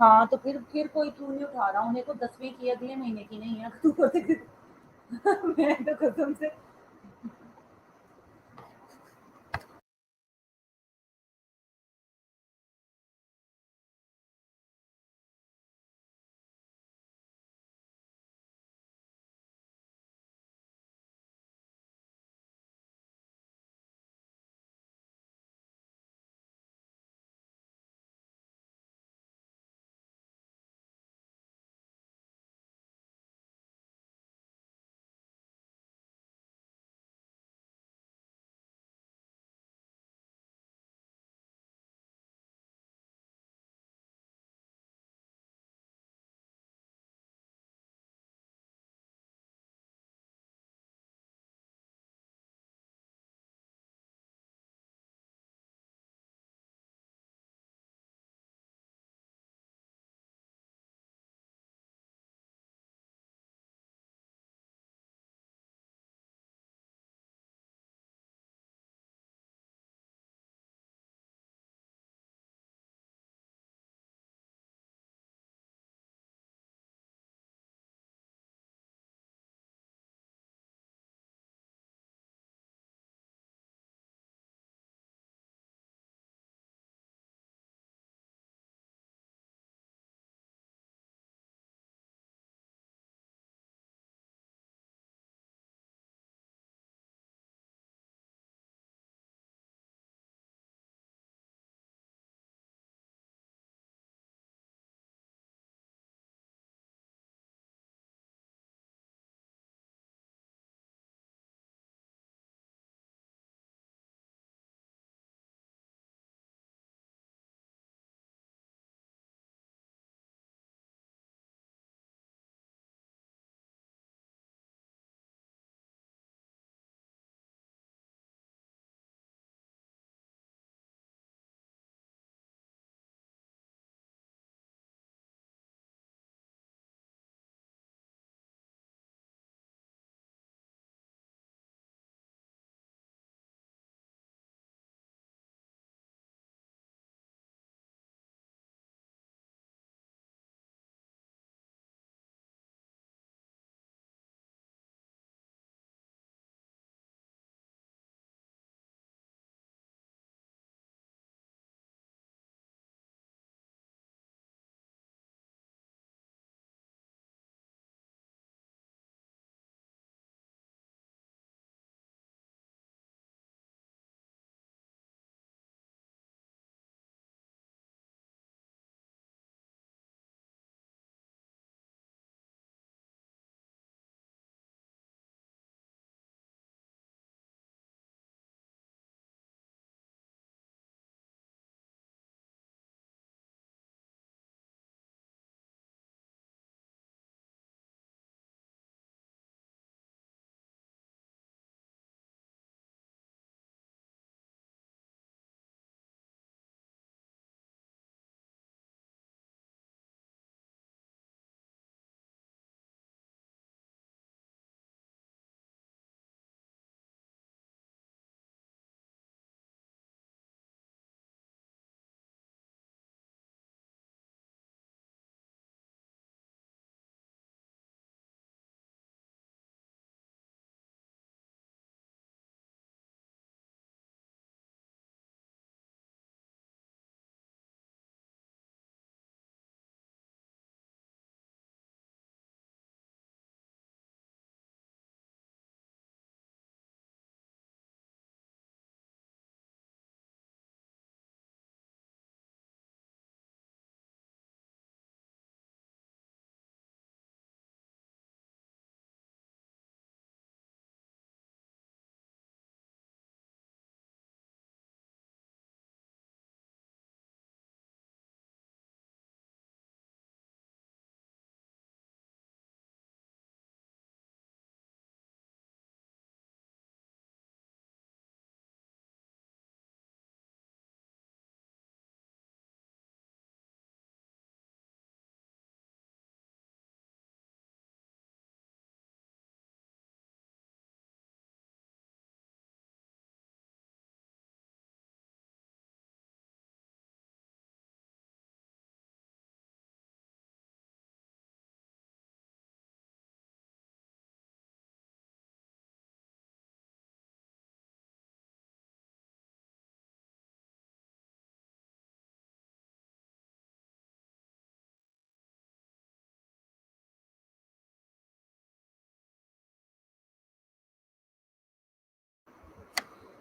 हाँ, तो फिर कोई क्यों नहीं उठा रहा? उन्हें तो 10वीं की अगले महीने की नहीं है। तू मैं तो कसम से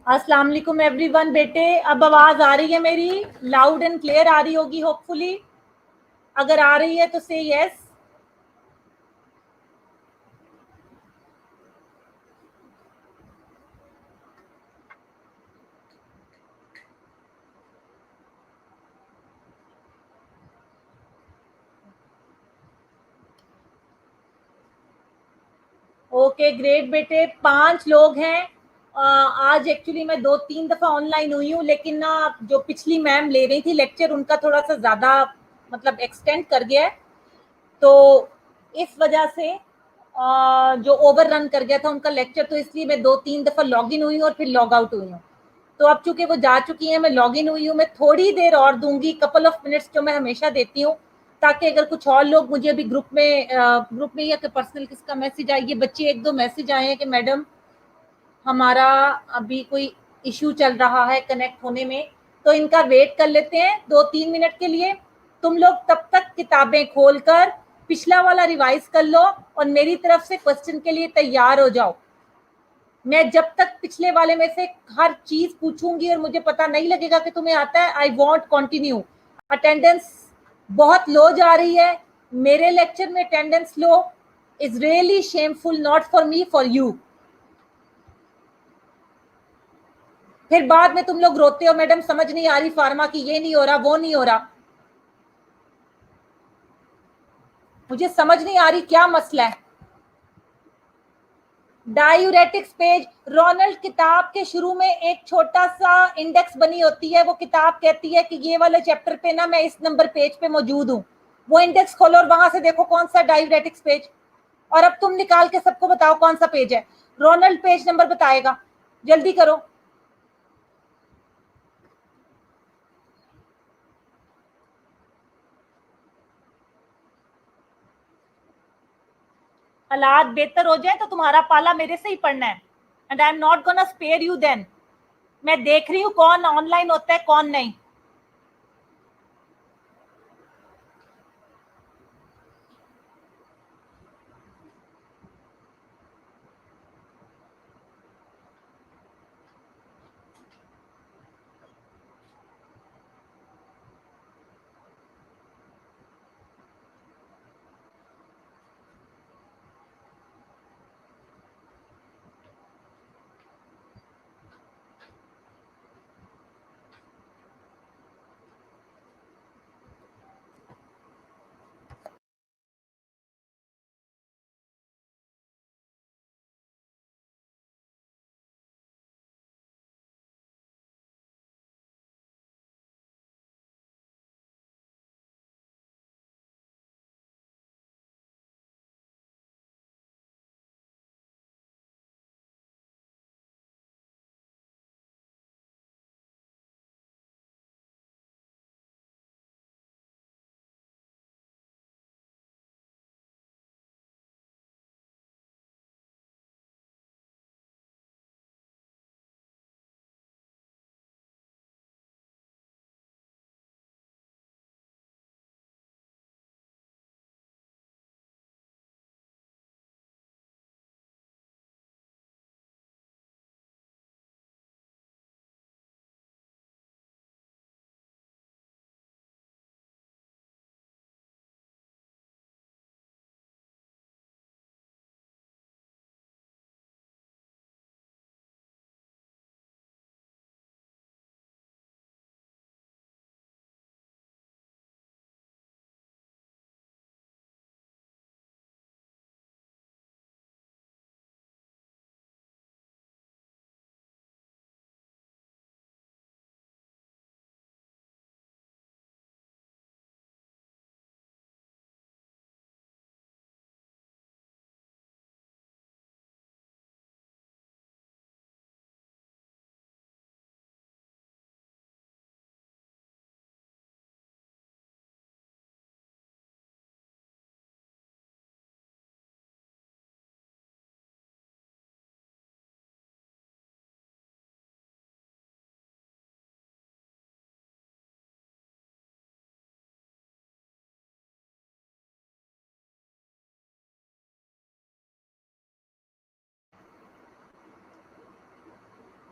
अस्सलाम वालेकुम एवरीवन। बेटे अब आवाज आ रही है मेरी? लाउड एंड क्लियर आ रही होगी होपफुली। अगर आ रही है तो से यस। ओके ग्रेट बेटे, 5 लोग हैं। आज एक्चुअली मैं 2-3 दफा ऑनलाइन हुई हूँ, लेकिन ना जो पिछली मैम ले रही थी लेक्चर, उनका थोड़ा सा ज्यादा मतलब एक्सटेंड कर गया है, तो इस वजह से जो ओवर रन कर गया था उनका लेक्चर, तो इसलिए मैं 2-3 दफा लॉग इन हुई हूँ और फिर लॉग आउट हुई हूँ। तो अब चूंकि वो जा चुकी हैं, मैं लॉग इन हुई हूँ, मैं थोड़ी देर और दूंगी, कपल ऑफ मिनट्स जो मैं हमेशा देती हूँ, ताकि अगर कुछ और लोग मुझे अभी ग्रुप में या पर्सनल किसका मैसेज आए, ये बच्चे 1-2 मैसेज आए हैं कि मैडम हमारा अभी कोई इश्यू चल रहा है कनेक्ट होने में, तो इनका वेट कर लेते हैं 2-3 मिनट के लिए। तुम लोग तब तक किताबें खोलकर पिछला वाला रिवाइज कर लो और मेरी तरफ से क्वेश्चन के लिए तैयार हो जाओ। मैं जब तक पिछले वाले में से हर चीज पूछूंगी और मुझे पता नहीं लगेगा कि तुम्हें आता है, आई वॉन्ट कंटिन्यू। अटेंडेंस बहुत लो जा रही है, मेरे लेक्चर में attendance low is really shameful, not for me, for you. फिर बाद में तुम लोग रोते हो, मैडम समझ नहीं आ रही फार्मा की, ये नहीं हो रहा, वो नहीं हो रहा। मुझे समझ नहीं आ रही क्या मसला है। डायूरेटिक्स पेज, रोनल्ड किताब के शुरू में एक छोटा सा इंडेक्स बनी होती है, वो किताब कहती है कि ये वाले चैप्टर पे ना मैं इस नंबर पेज पे मौजूद हूँ। वो इंडेक्स खोलो और वहां से देखो कौन सा डायूरेटिक्स पेज, और अब तुम निकाल के सबको बताओ कौन सा पेज है। रोनल्ड पेज नंबर बताएगा, जल्दी करो। हालात बेहतर हो जाए तो तुम्हारा पाला मेरे से ही पढ़ना है, and I am not gonna spare you then. मैं देख रही हूँ कौन ऑनलाइन होता है कौन नहीं।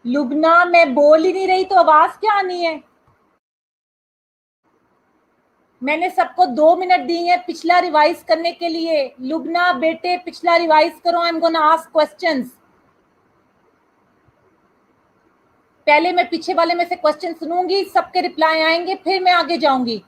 लुबना, मैं बोल ही नहीं रही तो आवाज क्या आनी है? मैंने सबको 2 मिनट दिए हैं पिछला रिवाइज करने के लिए। लुबना बेटे पिछला रिवाइज करो, I am gonna ask questions. पहले मैं पीछे वाले में से क्वेश्चन सुनूंगी, सबके रिप्लाई आएंगे, फिर मैं आगे जाऊंगी।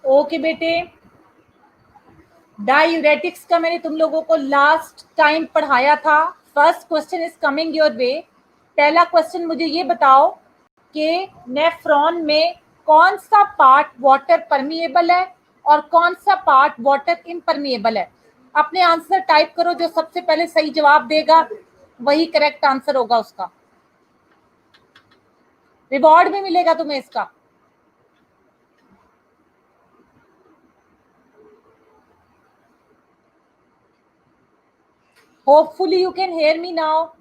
ओके बेटे, डायूरेटिक्स का मैंने तुम लोगों को लास्ट टाइम पढ़ाया था। First question is coming your वे। पहला क्वेश्चन मुझे ये बताओ कि नेफ्रॉन में कौन सा पार्ट वाटर परमिएबल है और कौन सा पार्ट वाटर इम्परमिएबल है। अपने आंसर टाइप करो, जो सबसे पहले सही जवाब देगा वही करेक्ट आंसर होगा उसका। रिवॉर्ड भी मिलेगा तुम्हें इसका। Hopefully you can hear me now.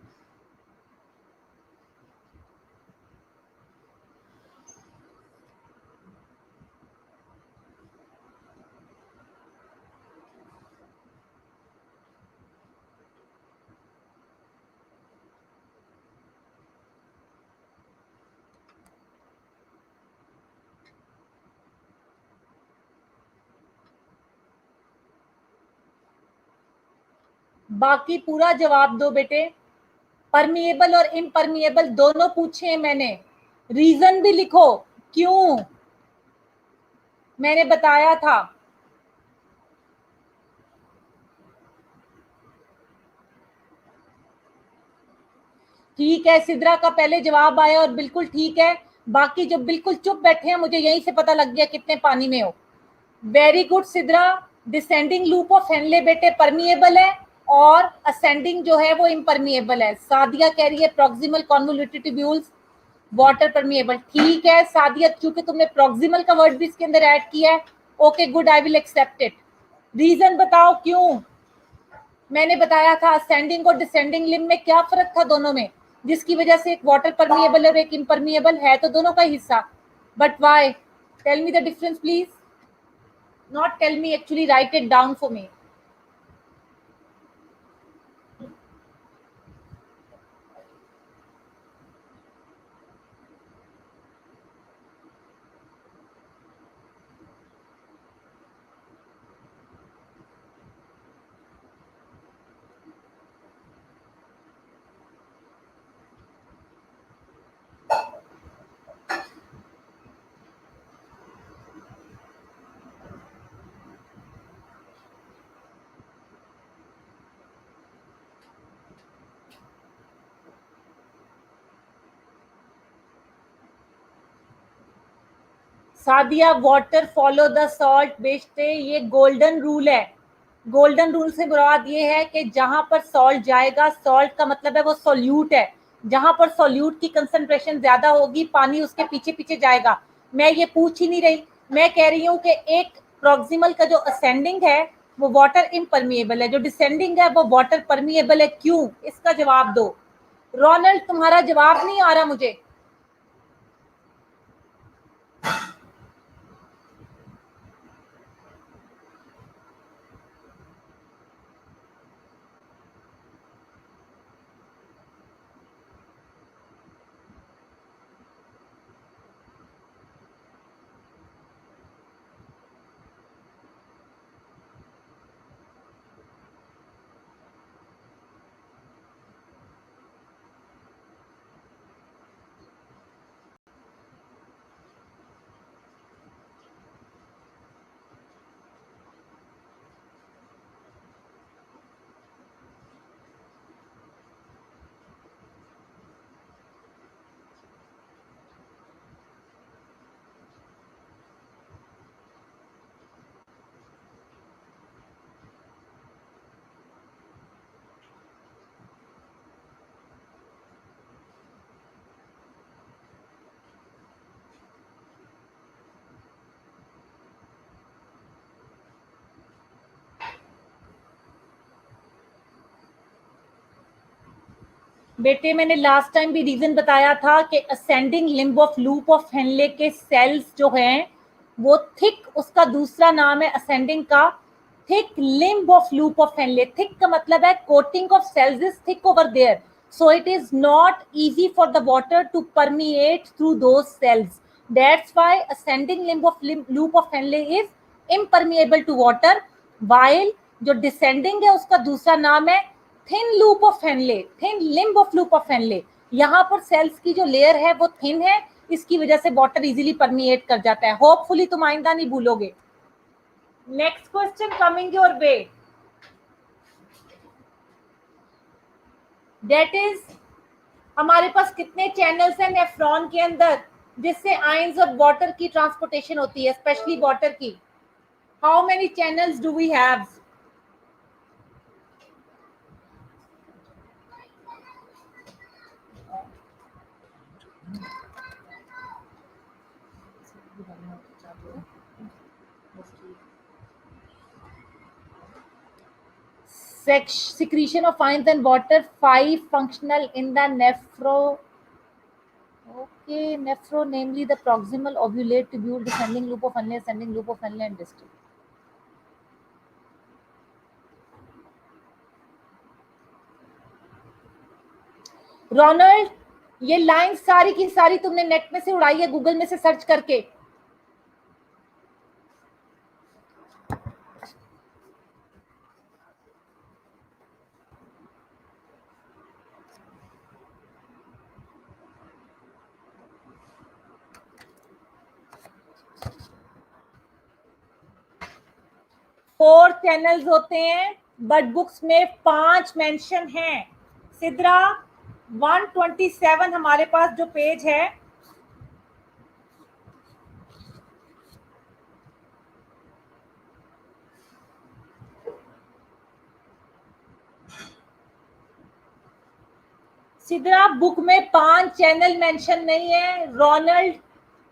बाकी पूरा जवाब दो बेटे। परमिएबल और इम्परमिएबल दोनों पूछे हैं मैंने, रीजन भी लिखो क्यों, मैंने बताया था। ठीक है, सिद्रा का पहले जवाब आया और बिल्कुल ठीक है। बाकी जो बिल्कुल चुप बैठे हैं, मुझे यहीं से पता लग गया कितने पानी में हो। Very good Sidra. Descending loop of Henley बेटे परमिएबल है और असेंडिंग जो है वो इम्परमिएबल है। सादिया कह रही है proximal convoluted tubules water permeable. ठीक है सादिया, क्योंकि तुमने प्रॉक्सिमल का वर्ड भी इसके अंदर ऐड किया है। Okay good, I will accept it. Reason बताओ क्यों। मैंने बताया था असेंडिंग और डिसेंडिंग लिम्ब में क्या फर्क था दोनों में, जिसकी वजह से एक वाटर परमिएबल और एक इम्परमिएबल है तो दोनों का हिस्सा, but why, tell me the difference please. Not tell me, actually write it down for me. Sadia, water follow the salt बेचते, ये गोल्डन रूल है. गोल्डन रूल से मुराद ये है कि जहां पर सॉल्ट जाएगा, सॉल्ट का मतलब है वो सोल्यूट है, जहां पर सोल्यूट की कंसंट्रेशन ज्यादा होगी पानी उसके पीछे पीछे जाएगा. मैं ये पूछ ही नहीं रही, मैं कह रही हूँ कि एक प्रॉक्सिमल का जो असेंडिंग है वो वाटर इम्परमिएबल है, जो डिसेंडिंग है वो वाटर परमिएबल है. क्यों? इसका जवाब दो. रोनल्ड, तुम्हारा जवाब नहीं आ रहा मुझे. बेटे, मैंने लास्ट टाइम भी रीजन बताया था कि ascending limb of loop of Henley के सेल्स जो हैं वो थिक, उसका दूसरा नाम है असेंडिंग का thick limb of loop of Henle. Thick का मतलब है coating of cells is thick over there, so it is not easy for the water to permeate through those cells. That's why ascending limb of loop of Henle is impermeable to water, while जो descending है उसका दूसरा नाम है thin loop of Henley, thin limb of loop of Henley. यहाँ पर sales की जो लेयर है वो थिन है, इसकी वजह से वाटर इजीली परमिएट कर जाता है. होपफुली तुम आइंदा नहीं भूलोगे. Next question coming your way, that is हमारे पास कितने चैनल्स हैं नेफ्रॉन के अंदर जिससे आयंस और वाटर की ट्रांसपोर्टेशन होती है, स्पेशली वाटर की. How many channels do we have? Secretion of ions and water, 5 functional in the nephro. Okay, nephro, namely the proximal, ovulate, tubule, descending loop of Henle, ascending loop of Henle, and distal. Ronald, ये लाइन सारी की सारी तुमने net में से उड़ाई है, गूगल में से सर्च करके. फोर चैनल्स होते हैं, बट बुक्स में 5 मेंशन हैं. सिद्रा, 127 हमारे पास जो पेज है, सिद्रा बुक में 5 चैनल मेंशन नहीं है. रोनाल्ड,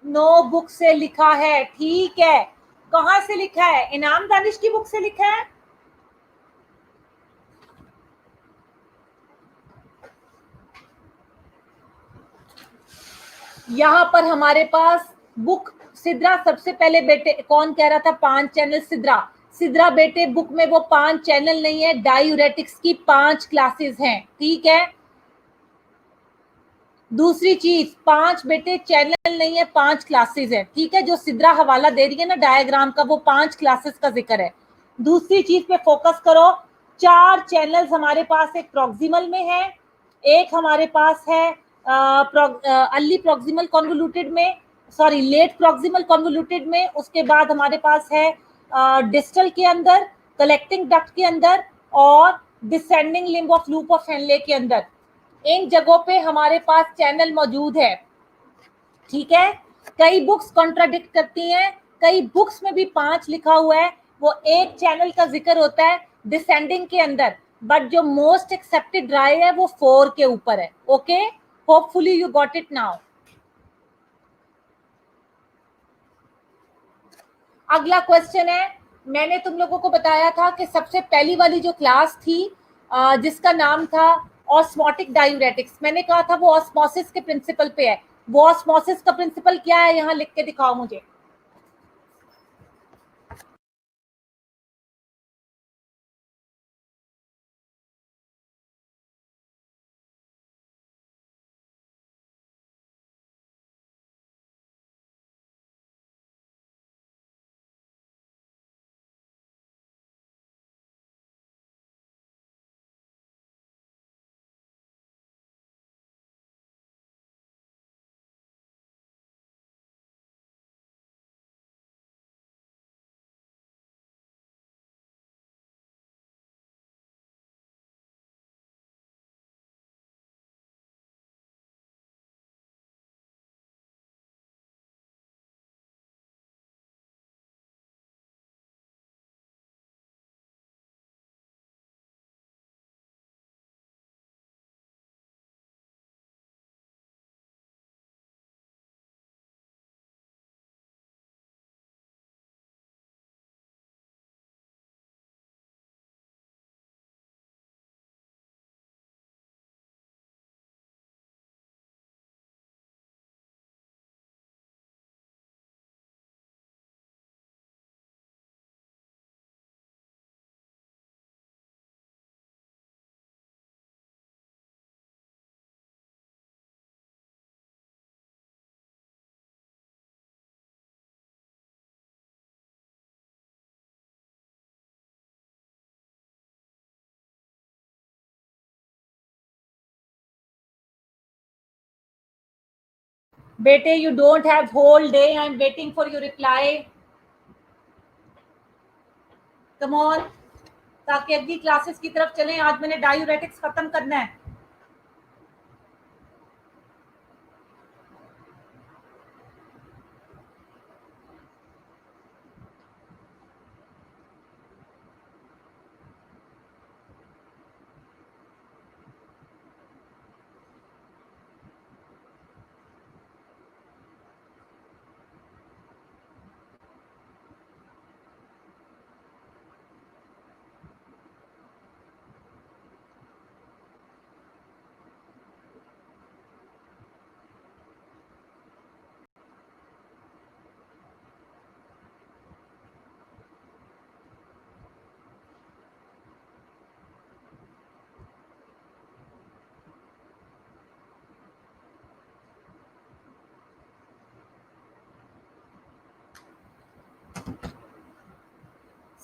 नो बुक से लिखा है. ठीक है, कहां से लिखा है? इनाम दानिश की बुक से लिखा है. यहां पर हमारे पास बुक सिद्रा सबसे पहले बेटे कौन कह रहा था 5 चैनल? सिद्रा बेटे बुक में वो 5 चैनल नहीं है, डायूरेटिक्स की 5 क्लासेस हैं, ठीक है। दूसरी चीज 5 बेटे चैनल नहीं है, 5 क्लासेस है, ठीक है। जो सिद्रा हवाला दे रही है ना डायग्राम का, वो 5 क्लासेस का जिक्र है। दूसरी चीज पे फोकस करो, 4 चैनल्स हमारे पास एक प्रॉक्सिमल में है, एक हमारे पास है अर्ली प्रॉक्सिमल कॉन्वोल्यूटेड में, सॉरी लेट प्रॉक्सिमल कॉन्वोल्यूटेड में, उसके बाद हमारे पास है डिस्टल के अंदर, कलेक्टिंग डक्ट के अंदर और descending limb of loop of Henley के अंदर। इन जगहों पे हमारे पास चैनल मौजूद है, ठीक है। कई बुक्स कॉन्ट्राडिक्ट करती हैं, कई बुक्स में भी 5 लिखा हुआ है, वो एक चैनल का जिक्र होता है डिसेंडिंग के अंदर, बट जो मोस्ट एक्सेप्टेड राय है वो 4 के ऊपर है। Okay, hopefully you got it now. अगला क्वेश्चन है, मैंने तुम लोगों को बताया था कि सबसे पहली वाली जो क्लास थी जिसका नाम था ऑस्मोटिक डायूरेटिक्स, मैंने कहा था वो ऑस्मोसिस के प्रिंसिपल पे है। वो ऑस्मोसिस का प्रिंसिपल क्या है, यहां लिख के दिखाओ मुझे। बेटे you don't have whole day, I am waiting for your reply, come on, ताकि अगली क्लासेस की तरफ चलें। आज मैंने डायूरेटिक्स खत्म करना है।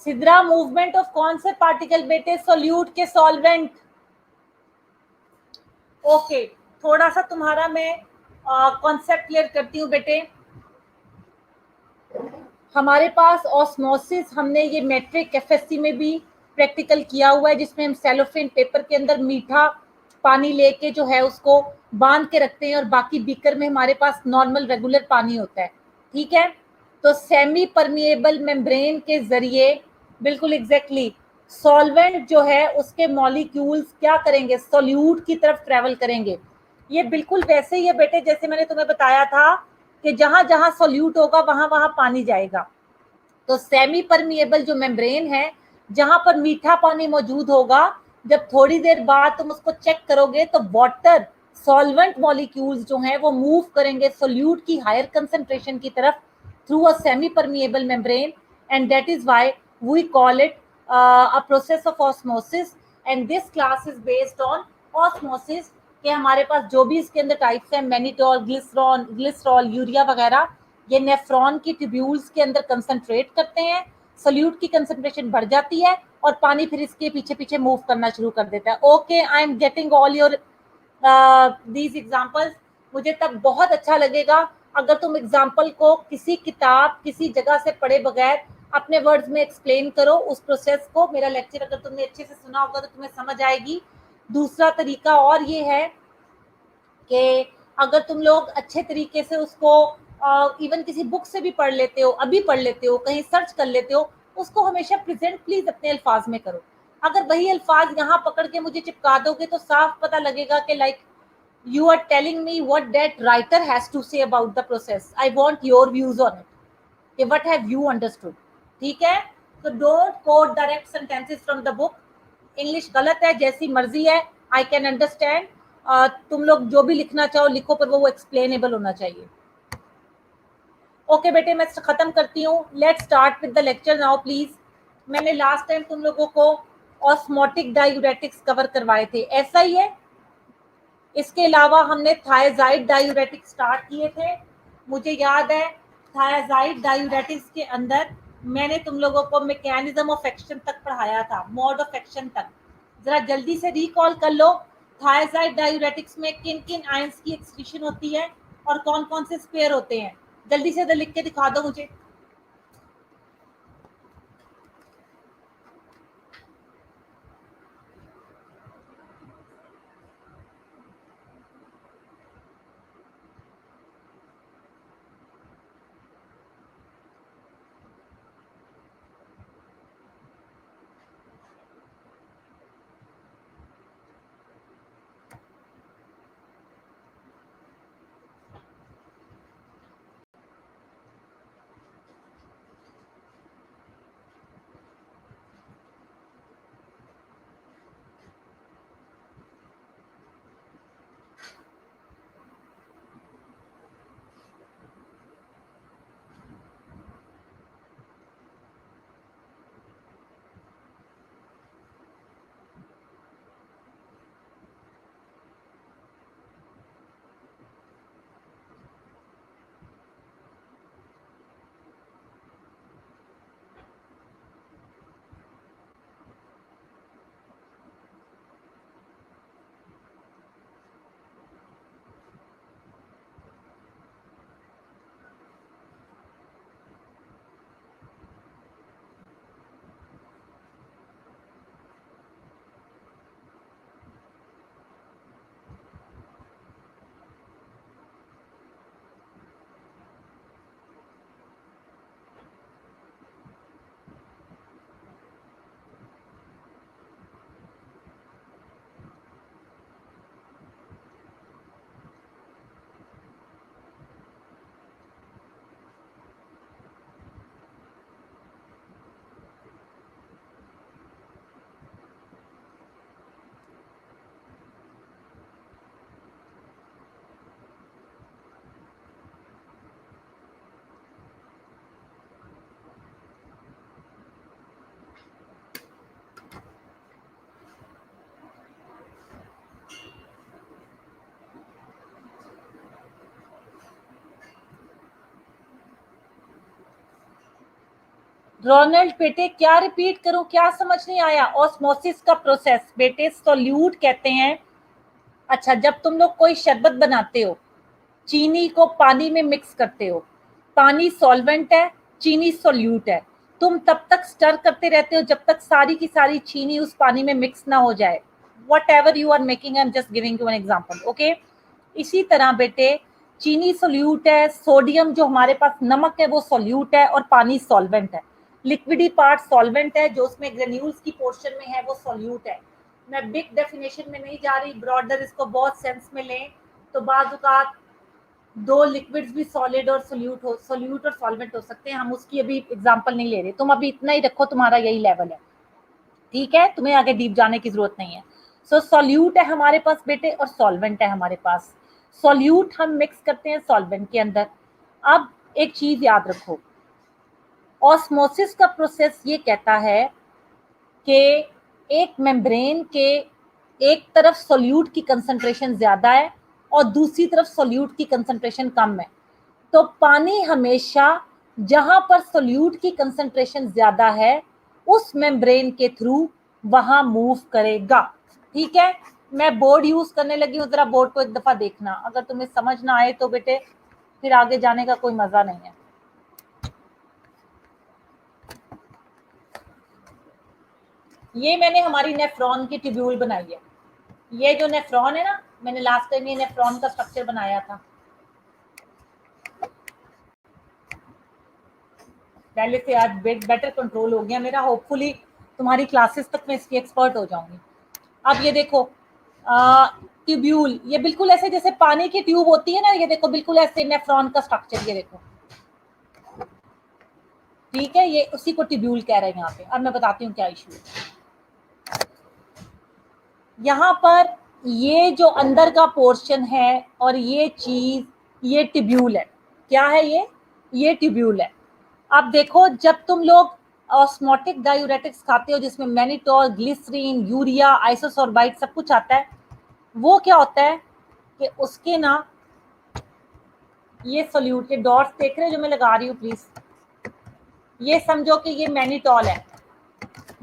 सिद्रा मूवमेंट ऑफ कौन से पार्टिकल बेटे? सोल्यूट के सॉल्वेंट। ओके, थोड़ा सा तुम्हारा मैं कॉन्सेप्ट क्लियर करती हूँ बेटे। हमारे पास ऑस्मोसिस हमने ये मैट्रिक एफएससी में भी प्रैक्टिकल किया हुआ है, जिसमें हम सेलोफेन पेपर के अंदर मीठा पानी लेके जो है उसको बांध के रखते हैं और बाकी बीकर में हमारे पास नॉर्मल रेगुलर पानी होता है, ठीक है। तो सेमी परमिएबल मेम्ब्रेन के जरिए, बिल्कुल एग्जैक्टली, सॉल्वेंट जो है उसके मॉलिक्यूल्स क्या करेंगे, सोल्यूट की तरफ ट्रेवल करेंगे। ये बिल्कुल वैसे ही है बेटे जैसे मैंने तुम्हें बताया था कि जहां जहां सोल्यूट होगा वहां वहां पानी जाएगा। तो सेमी परमिएबल जो मेम्ब्रेन है, जहां पर मीठा पानी मौजूद होगा, जब थोड़ी देर बाद तुम उसको चेक करोगे तो वाटर सॉल्वेंट मॉलिक्यूल्स जो हैं वो मूव करेंगे सोल्यूट की हायर कंसंट्रेशन की तरफ, through a semi-permeable membrane, and that is why we call it a process of osmosis. And this class is based on osmosis कि हमारे पास जो भी इसके अंदर टाइप्स हैं, मैनिटोल, ग्लिसरॉल, यूरिया वगैरह, ये नेफ्रॉन की ट्यूब्यूल्स के अंदर कंसंट्रेट करते हैं, सोल्यूट की कंसंट्रेशन बढ़ जाती है और पानी फिर इसके पीछे पीछे मूव करना शुरू कर देता है. Okay, I am getting all your these examples. मुझे तब बहुत अच्छा लगेगा अगर तुम एग्जाम्पल को किसी किताब, किसी जगह से पढ़े बगैर अपने वर्ड्स में एक्सप्लेन करो उस प्रोसेस को. मेरा लेक्चर अगर तुमने अच्छे से सुना होगा तो तुम्हें समझ आएगी. दूसरा तरीका और ये है कि अगर तुम लोग अच्छे तरीके से उसको इवन किसी बुक से भी पढ़ लेते हो, अभी पढ़ लेते हो, कहीं सर्च कर लेते हो, उसको हमेशा प्रेजेंट प्लीज अपने अल्फाज में करो. अगर वही अल्फाज यहाँ पकड़ के मुझे चिपका दोगे तो साफ पता लगेगा कि like you are telling me what that writer has to say about the process. I want your views on it. Okay, what have you understood? ठीक है, so don't quote direct sentences from the book. English गलत है, जैसी मर्जी है, I can understand. तुम लोग जो भी लिखना चाहो लिखो, पर वो explainable होना चाहिए. ओके बेटे, मैं खत्म करती हूँ. Let's start with the lecture now please. मैंने लास्ट टाइम तुम लोगों को ऑस्मोटिक डायूरेटिक्स कवर करवाए थे, ऐसा ही है. इसके अलावा हमने थायजाइड डायूरेटिक्स स्टार्ट किए थे. मुझे याद है थायजाइड डायूरेटिक्स के अंदर मैंने तुम लोगों को मैकेनिज्म ऑफ एक्शन तक पढ़ाया था, मोड ऑफ एक्शन तक. जरा जल्दी से रिकॉल कर लो, थायजाइड डायूरेटिक्स में किन किन आयंस की एक्सक्रीशन होती है और कौन कौन से स्पेयर होते हैं. जल्दी से लिख के दिखा दो मुझे. रोनाल्ड बेटे क्या रिपीट करूं, क्या समझ नहीं आया. ऑस्मोसिस का प्रोसेस बेटे सोल्यूट कहते हैं. अच्छा, जब तुम लोग कोई शरबत बनाते हो, चीनी को पानी में मिक्स करते हो, पानी सॉल्वेंट है, चीनी सोल्यूट है, तुम तब तक स्टर करते रहते हो जब तक सारी की सारी चीनी उस पानी में मिक्स ना हो जाए. Whatever you are making, I am just giving you an example. Okay, इसी तरह बेटे चीनी सोल्यूट है, सोडियम जो हमारे पास नमक है वो सोल्यूट है, और पानी सॉल्वेंट है. लिक्विडी पार्ट सॉल्वेंट है, जो उसमें ग्रेन्यूल्स की पोर्शन में है वो सोल्यूट है. मैं बिग डेफिनेशन में नहीं जा रही, ब्रॉडर इसको बहुत सेंस में लें तो बाज़ दो लिक्विड्स भी सॉलिड और सोल्यूट और सॉल्वेंट हो सकते हैं. हम उसकी अभी एग्जांपल नहीं ले रहे, तुम अभी इतना ही रखो, तुम्हारा यही लेवल है. ठीक है, तुम्हें आगे डीप जाने की जरूरत नहीं है. सो सॉल्यूट है हमारे पास बेटे और सॉल्वेंट है हमारे पास. सॉल्यूट हम मिक्स करते हैं सॉल्वेंट के अंदर. अब एक चीज याद रखो, ऑस्मोसिस का प्रोसेस ये कहता है कि एक मेम्ब्रेन के एक तरफ सोल्यूट की कंसंट्रेशन ज्यादा है और दूसरी तरफ सोल्यूट की कंसंट्रेशन कम है। तो पानी हमेशा जहां पर सोल्यूट की कंसंट्रेशन ज्यादा है उस मेम्ब्रेन के थ्रू वहां मूव करेगा। ठीक है, मैं बोर्ड यूज करने लगी हूँ, जरा बोर्ड को एक दफा देखना, अगर तुम्हें समझ ना आए तो बेटे फिर आगे जाने का कोई मजा नहीं है। ये मैंने हमारी नेफ्रॉन की ट्यूब्यूल बनाई है। ये जो नेफ्रॉन है ना, मैंने लास्ट टाइम ये नेफ्रॉन का स्ट्रक्चर बनाया था, पहले से आज बेटर कंट्रोल हो गया मेरा। होपफुली तुम्हारी क्लासेस तक मैं इसकी एक्सपर्ट हो जाऊंगी। अब ये देखो ट्यूब्यूल, ये बिल्कुल ऐसे जैसे पानी की ट्यूब होती है ना, ये देखो बिल्कुल ऐसे नेफ्रॉन का स्ट्रक्चर, ये देखो। ठीक है, ये उसी को ट्यूब्यूल कह रहे हैं यहाँ पे। अब मैं बताती हूँ क्या इशू है। यहाँ पर ये जो अंदर का पोर्शन है और ये चीज, ये ट्यूब्यूल है। क्या है ये ट्यूब्यूल है। अब देखो, जब तुम लोग ऑस्मोटिक डायूरेटिक्स खाते हो जिसमें मैनिटोल, ग्लिसरीन, यूरिया, आइसोसोर्बाइट सब कुछ आता है, वो क्या होता है कि उसके ना ये सोल्यूट के डॉट्स देख रहे हो जो मैं लगा रही हूँ प्लीज, ये समझो कि ये मैनिटोल है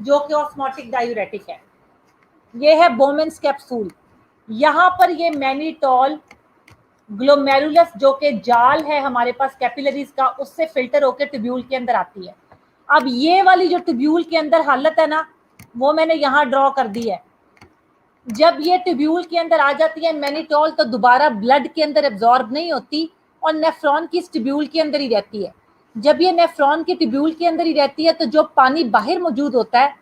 जो कि ऑस्मोटिक डायूरेटिक है। ये है बोमेंस कैप्सूल। यहाँ पर ये मैनिटोल ग्लोमेरुलस जो कि जाल है हमारे पास कैपिलरीज का, उससे फिल्टर होकर ट्यूब्यूल के अंदर आती है। अब ये वाली जो ट्यूब्यूल के अंदर हालत है ना, वो मैंने यहाँ ड्रॉ कर दी है। जब ये ट्यूब्यूल के अंदर आ जाती है मैनिटोल, तो दोबारा ब्लड के अंदर एब्जॉर्ब नहीं होती और नेफ्रॉन की इस ट्यूब्यूल के अंदर ही रहती है। जब ये नेफ्रॉन की ट्यूब्यूल के अंदर ही रहती है, तो जो पानी बाहर मौजूद होता है,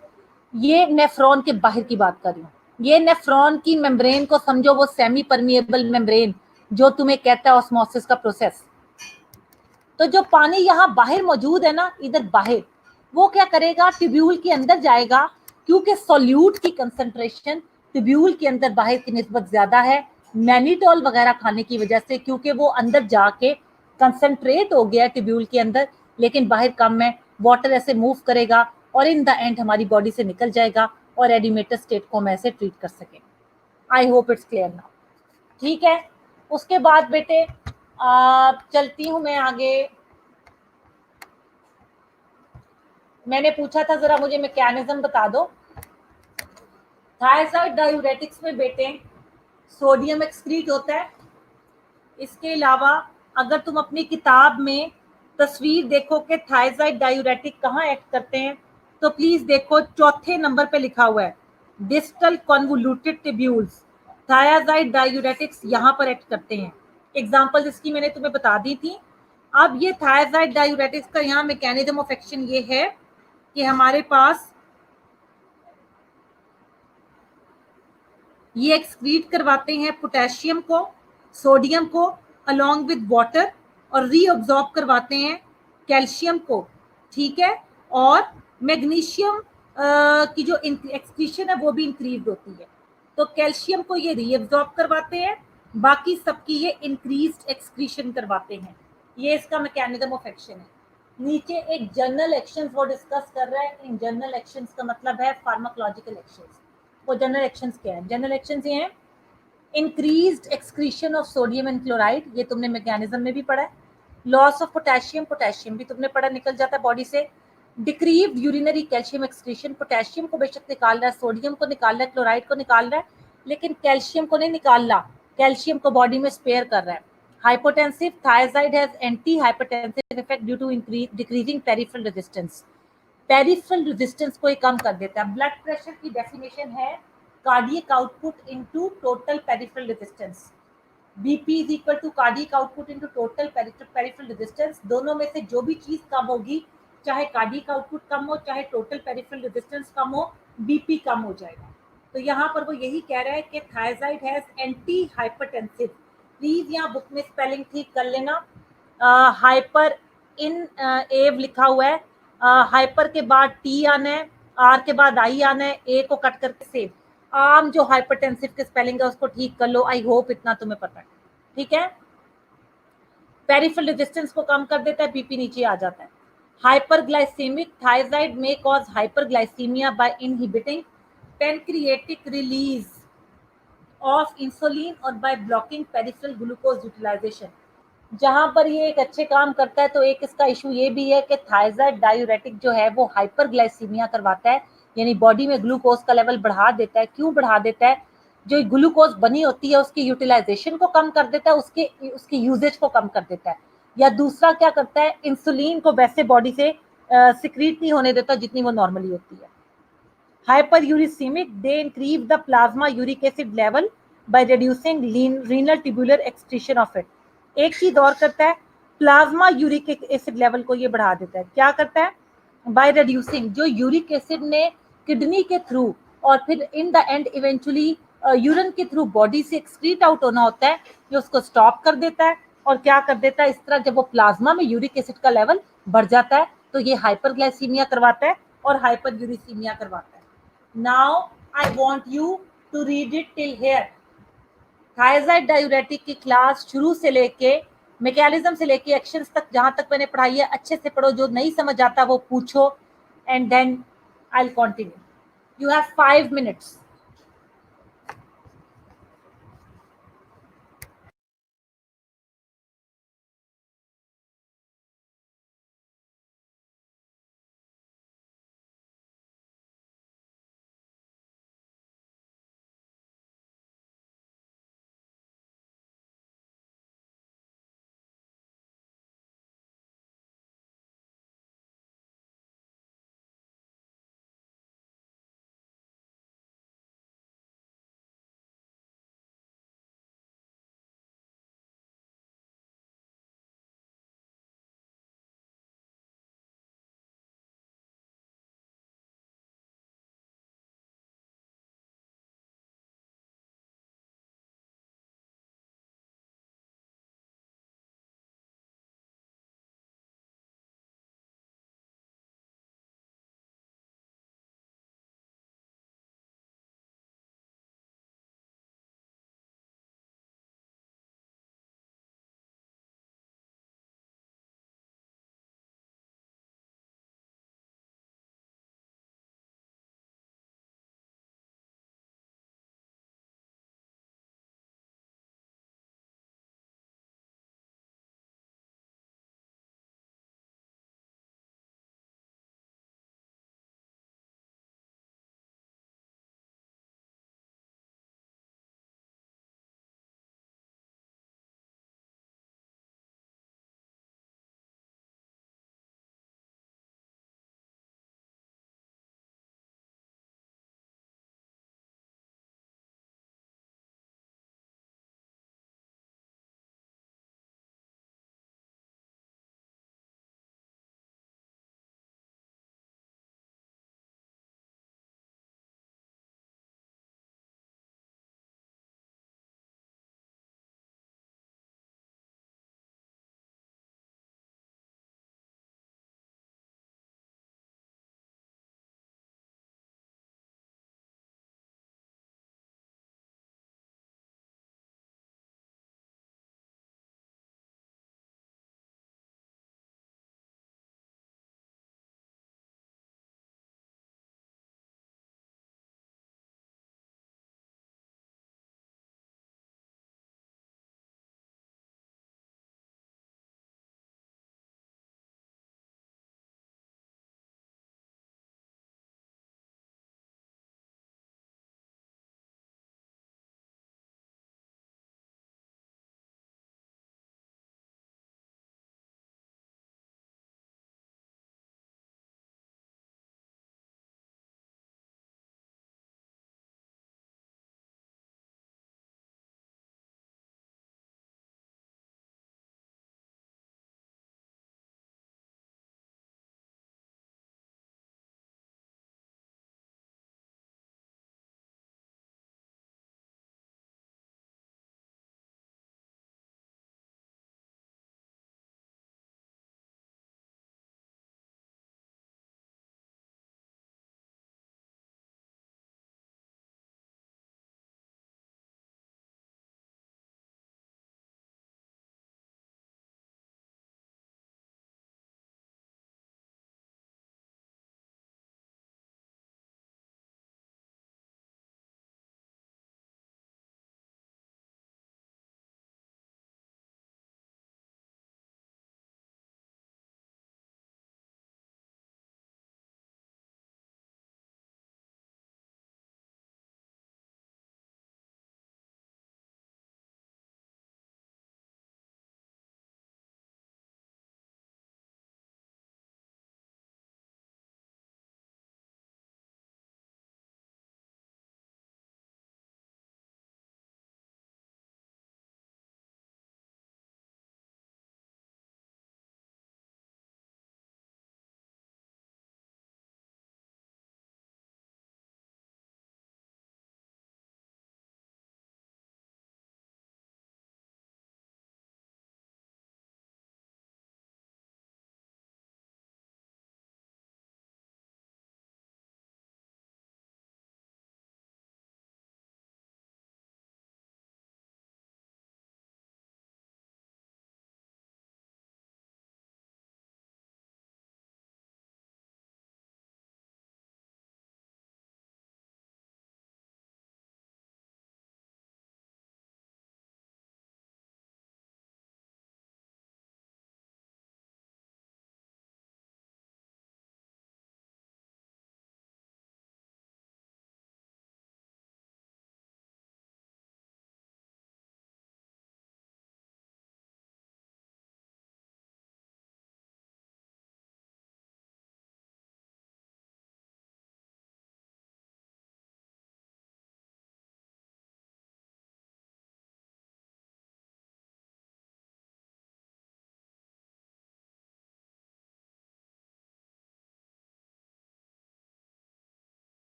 ये नेफ्रॉन के बाहर की बात कर रही हूँ, ये नेफ्रॉन की मेम्ब्रेन को समझो, वो सेमी परमिएबल मेम्ब्रेन जो तुम्हें कहता है ऑस्मोसिस का प्रोसेस। तो जो पानी यहाँ बाहर मौजूद है ना, इधर बाहर, वो क्या करेगा, ट्यूब्यूल के अंदर जाएगा, क्योंकि सोल्यूट की कंसंट्रेशन ट्यूब्यूल के अंदर बाहर की निस्बत ज्यादा है मैनिटोल वगैरह खाने की वजह से, क्योंकि वो अंदर जाके कंसंट्रेट हो गया ट्यूब्यूल के अंदर, लेकिन बाहर कम है। वाटर ऐसे मूव करेगा और इन द एंड हमारी बॉडी से निकल जाएगा और एडिमेटर स्टेट को हम ऐसे ट्रीट कर सकें। I hope it's clear now. ठीक है, उसके बाद बेटे चलती हूं मैं आगे। मैंने पूछा था जरा मुझे मैकेनिज्म बता दो। थायराइड डायूरेटिक्स में बेटे सोडियम एक्सक्रीट होता है। इसके अलावा अगर तुम अपनी किताब में तस्वीर देखो कि थायराइड डायूरेटिक कहाँ एक्ट करते हैं, तो प्लीज देखो चौथे नंबर पे लिखा हुआ है distal convoluted tubules. Thyroid diuretics यहाँ पर एक्ट करते हैं। एग्जांपल इसकी मैंने तुम्हें बता दी थी। अब ये थायराइड डायूरेटिक्स का यहाँ मैकेनिज्म ऑफ एक्शन ये है कि हमारे पास ये एक्सक्रीट करवाते हैं पोटेशियम को, सोडियम को अलोंग विद वाटर, और रीअब्जॉर्ब करवाते हैं कैल्शियम को। ठीक है, और मैग्नीशियम की जो एक्सक्रीशन है वो भी इंक्रीज होती है। तो कैल्शियम को ये रीअब्जॉर्ब करवाते हैं, बाकी सबकी ये इंक्रीज्ड एक्सक्रीशन करवाते हैं। ये इसका मैकेनिज्म ऑफ एक्शन है। नीचे एक जनरल एक्शंस वो डिस्कस कर रहा है। इन जनरल एक्शंस का मतलब है फार्माकोलॉजिकल एक्शंस। वो जनरल एक्शंस क्या है? जनरल एक्शंस ये हैं increased excretion of sodium and chloride, ये तुमने मैकेनिज्म में भी पढ़ा है। लॉस ऑफ पोटेशियम, पोटेशियम भी तुमने पढ़ा, निकल जाता है बॉडी से। डिक्रीव्ड यूरिनरी कैल्शियम एक्सक्रीशन, पोटेशियम को बेशक निकाल रहा है, सोडियम को निकाल रहा है, क्लोराइड को निकाल रहा है, लेकिन कैल्शियम को नहीं निकाल रहा, कैल्शियम को बॉडी में स्पेयर कर रहा है। Hypotensive, thyroid has anti hypertensive effect due to decreasing peripheral resistance. Peripheral resistance को ये कम कर देता है। ब्लड प्रेशर की डेफिनेशन है cardiac output into total peripheral resistance. BP is equal to cardiac output into total peripheral resistance. दोनों में से जो भी चीज कम होगी, चाहे कार्डियक आउटपुट कम हो चाहे टोटल पेरिफेरल रेजिस्टेंस कम हो, बीपी कम हो जाएगा। तो यहाँ पर वो यही कह रहा है कि thyroid has anti hypertensive. Please यहाँ बुक में स्पेलिंग ठीक कर लेना। हाइपर इन एव लिखा हुआ है, हाइपर के बाद टी आना है, आर के बाद आई आना है, ए को कट करके सेव। आम जो हाइपरटेंसिव के स्पेलिंग है उसको ठीक कर लो। आई होप इतना तुम्हें पता है। ठीक है, पेरिफेरल रेजिस्टेंस को कम कर देता है, बीपी नीचे आ जाता है। हाइपरग्लाइसेमिक थायराइड में cause hyperglycaemia by inhibiting pancreatic release of insulin और by blocking peripheral glucose utilisation. जहां पर ये एक अच्छे काम करता है, तो एक इसका इशू ये भी है कि थायराइड डायूरेटिक जो है वो हाइपरग्लाइसीमिया करवाता है, यानी बॉडी में ग्लूकोज का लेवल बढ़ा देता है। क्यों बढ़ा देता है? जो ग्लूकोज बनी होती है उसकी यूटिलाइजेशन को कम कर देता है, उसकी यूजेज को कम कर देता है। या दूसरा क्या करता है, इंसुलिन को वैसे बॉडी से सिक्रीट नहीं होने देता जितनी वो नॉर्मली होती है। Hyperuricemic, they increase the plasma uric acid level by reducing renal tubular excretion of it. एक चीज और करता है, प्लाज्मा यूरिक एसिड लेवल को ये बढ़ा देता है। क्या करता है? बाय रिड्यूसिंग, जो यूरिक एसिड ने किडनी के थ्रू और फिर in the end eventually urine के थ्रू बॉडी से एक्सक्रीट आउट होना होता है, ये उसको स्टॉप कर देता है। और क्या कर देता है, इस तरह जब वो प्लाज्मा में यूरिक एसिड का लेवल बढ़ जाता है तो ये हाइपरग्लाइसीमिया करवाता है और हाइपरयूरिसीमिया करवाता है। Now I want you to read it till here. Thyroid diuretic की क्लास शुरू से लेके मैकेनिज्म से लेके एक्शंस तक जहां तक मैंने पढ़ाई है अच्छे से पढ़ो, जो नहीं समझ आता वो पूछो, and then I will continue. You have 5 minutes।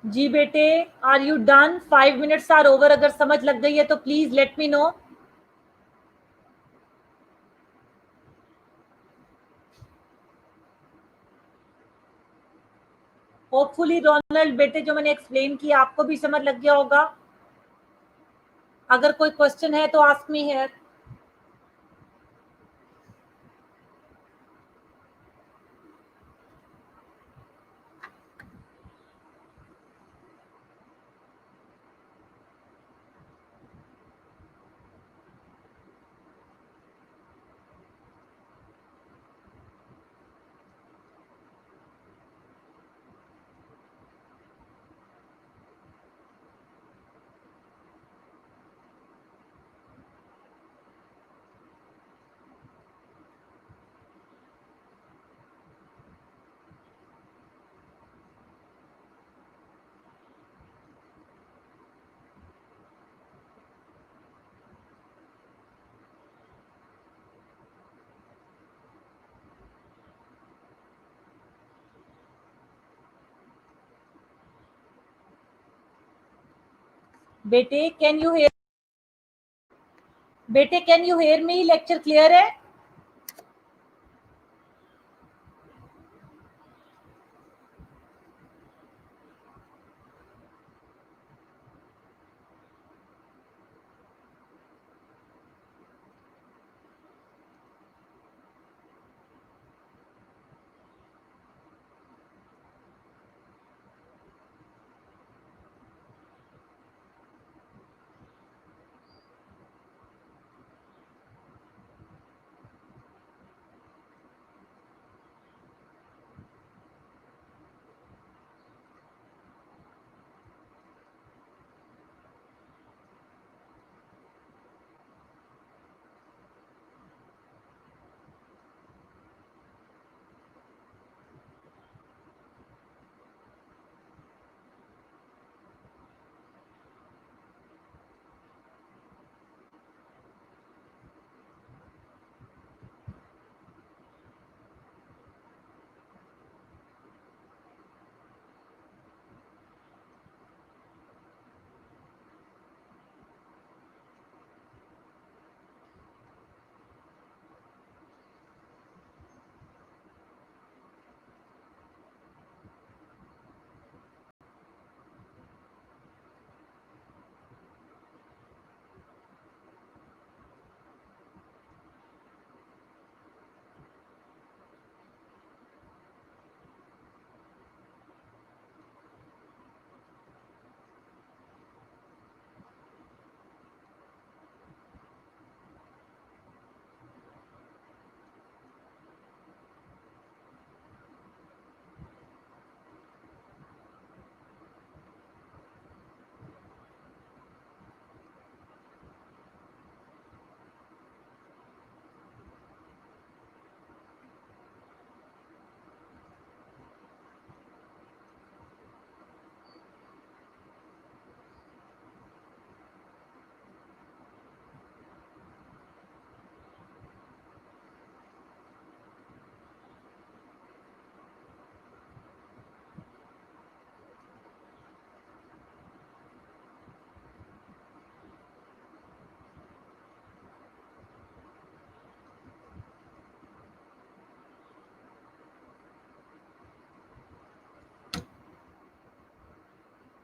जी बेटे, are you done? 5 minutes are over. अगर समझ लग गई है तो please let me know. Hopefully Ronald बेटे, जो मैंने एक्सप्लेन किया आपको भी समझ लग गया होगा। अगर कोई क्वेश्चन है तो आस्क मी हियर। बेटे कैन यू हेयर? बेटे can you hear me? Lecture clear है?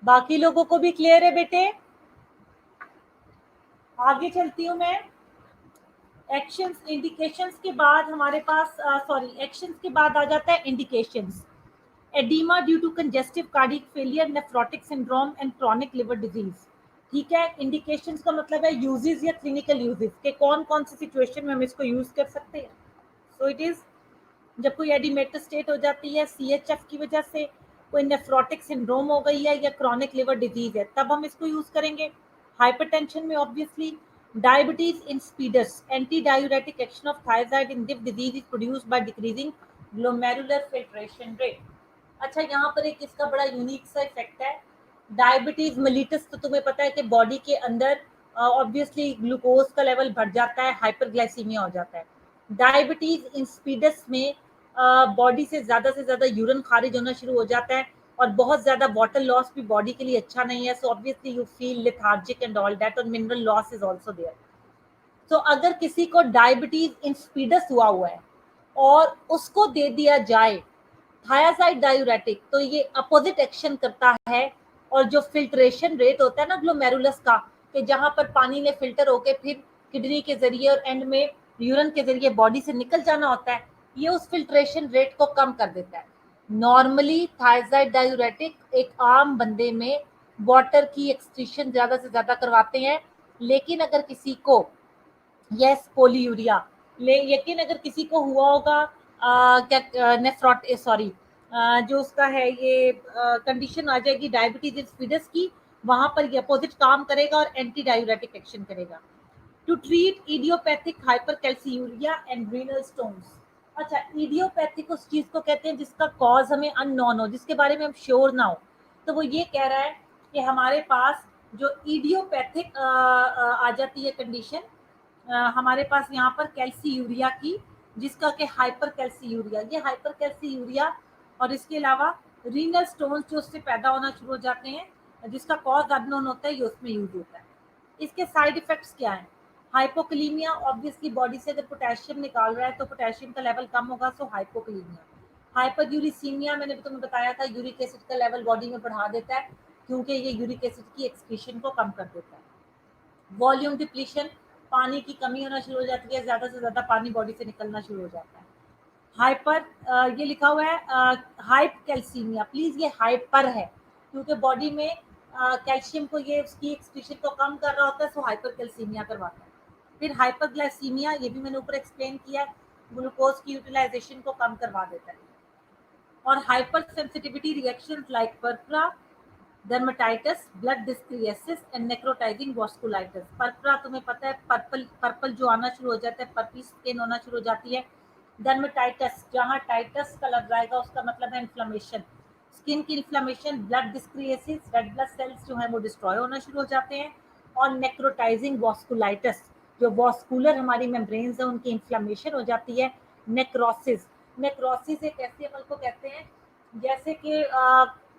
बाकी लोगों को भी क्लियर है बेटे? आगे चलती हूँ मैं। एक्शंस, इंडिकेशंस के बाद हमारे पास एक्शंस के बाद आ जाता है indications. Oedema due to congestive cardiac failure, nephrotic syndrome and chronic liver disease. ठीक है, इंडिकेशंस का मतलब है यूजेस या क्लिनिकल यूजेस के कौन कौन सी सिचुएशन में हम इसको यूज कर सकते हैं। सो इट इज, जब कोई एडिमेटस स्टेट हो जाती है सीएचएफ की वजह से, कोई नेफ्रोटिक सिंड्रोम हो गई है या क्रॉनिक लिवर डिजीज है, तब हम इसको यूज करेंगे। हाइपरटेंशन में obviously, diabetes insipidus, anti diuretic action of thyroid in this disease is produced by decreasing glomerular filtration rate. अच्छा, यहाँ पर एक इसका बड़ा यूनिक सा इफेक्ट है। डायबिटीज मेलिटस तो तुम्हें पता है कि बॉडी के अंदर ऑब्वियसली ग्लूकोज का लेवल बढ़ जाता है, हाइपरग्लाइसीमिया हो जाता है। डायबिटीज इंसिपिडस में बॉडी से ज्यादा यूरिन खारिज होना शुरू हो जाता है, और बहुत ज़्यादा वाटर लॉस भी बॉडी के लिए अच्छा नहीं है, so obviously you feel lethargic and all that, और mineral loss is also there. तो अगर किसी को डायबिटीज इंसिपिडस हुआ है और उसको दे दिया जाए थायाजाइड डायूरेटिक, तो ये अपोजिट एक्शन करता है, और जो फिल्ट्रेशन रेट होता है ना ग्लोमेरुलस का, कि जहां पर पानी ने फिल्टर होके फिर किडनी के जरिए और एंड में यूरिन के जरिए बॉडी से निकल जाना होता है, ये उस फिल्ट्रेशन रेट को कम कर देता है। नॉर्मली थायराइड डायूरेटिक एक आम बंदे में वाटर की एक्सक्रीशन ज्यादा से ज्यादा करवाते हैं, लेकिन अगर किसी को यस पोलीयूरिया लेकिन अगर किसी को हुआ होगा क्या नेफ्रोट सॉरी जो उसका है ये कंडीशन आ जाएगी डायबिटीज इंसिपिडस की, वहां पर ये अपोजिट काम करेगा और एंटी डायूरेटिक एक्शन करेगा। To treat idiopathic hypercalciuria and renal stones. अच्छा, इडियोपैथिक उस चीज को कहते हैं जिसका कॉज हमें अननोन हो, जिसके बारे में हम श्योर ना हो। तो वो ये कह रहा है कि हमारे पास जो इडियोपैथिक आ जाती है कंडीशन हमारे पास यहाँ पर कैल्सीयूरिया की, जिसका कि हाइपर कैल्सीयूरिया, ये हाइपर कैल्सीयूरिया और इसके अलावा रीनल स्टोन्स जो उससे पैदा होना शुरू हो जाते हैं जिसका कॉज अननोन होता है, ये उसमें यूज होता है। इसके साइड इफेक्ट्स क्या है? हाइपोकलीमिया, ऑब्वियसली बॉडी से अगर पोटेशियम निकाल रहा है तो पोटेशियम का लेवल कम होगा, सो हाइपोकलीमिया। हाइपर यूरिसीमिया, मैंने तुम्हें बताया था यूरिक एसिड का लेवल बॉडी में बढ़ा देता है, क्योंकि ये यूरिक एसिड की एक्सक्रीशन को कम कर देता है। वॉल्यूम डिप्लीशन, पानी की कमी होना शुरू हो जाती है, ज्यादा से ज्यादा पानी बॉडी से निकलना शुरू हो जाता है। हाइपर ये लिखा हुआ है हाइप कैल्सीमिया, प्लीज ये हाइपर है क्योंकि बॉडी में कैल्शियम को ये उसकी एक्सक्रीशन को कम कर रहा होता है, सो हाइपर कैल्सीमिया करवाता है। फिर हाइपरग्लाइसीमिया, ये भी मैंने ऊपर एक्सप्लेन किया, ग्लूकोज की यूटिलाइजेशन को कम करवा देता है। और hyper sensitivity reaction like purpura, dermatitis, blood dyscrasias and necrotising vasculitis. Purpura तुम्हें पता है, पर्पल पर्पल जो आना शुरू हो जाता है, पर्पल स्किन होना शुरू हो जाती है। डर्मेटाइटिस, जहाँ टाइटस का लग जाएगा उसका मतलब है इन्फ्लेमेशन, स्किन की inflammation. Blood dyscrasias, red blood cells जो है वो डिस्ट्रॉय होना शुरू हो जाते हैं। और नेक्रोटाइजिंग वास्कुलाइटिस, जो वास्कुलर हमारी मेम्ब्रेन्स है उनकी इन्फ्लेमेशन हो जाती है। नेक्रोसिस, नेक्रोसिस एक ऐसे अमल को कहते हैं जैसे कि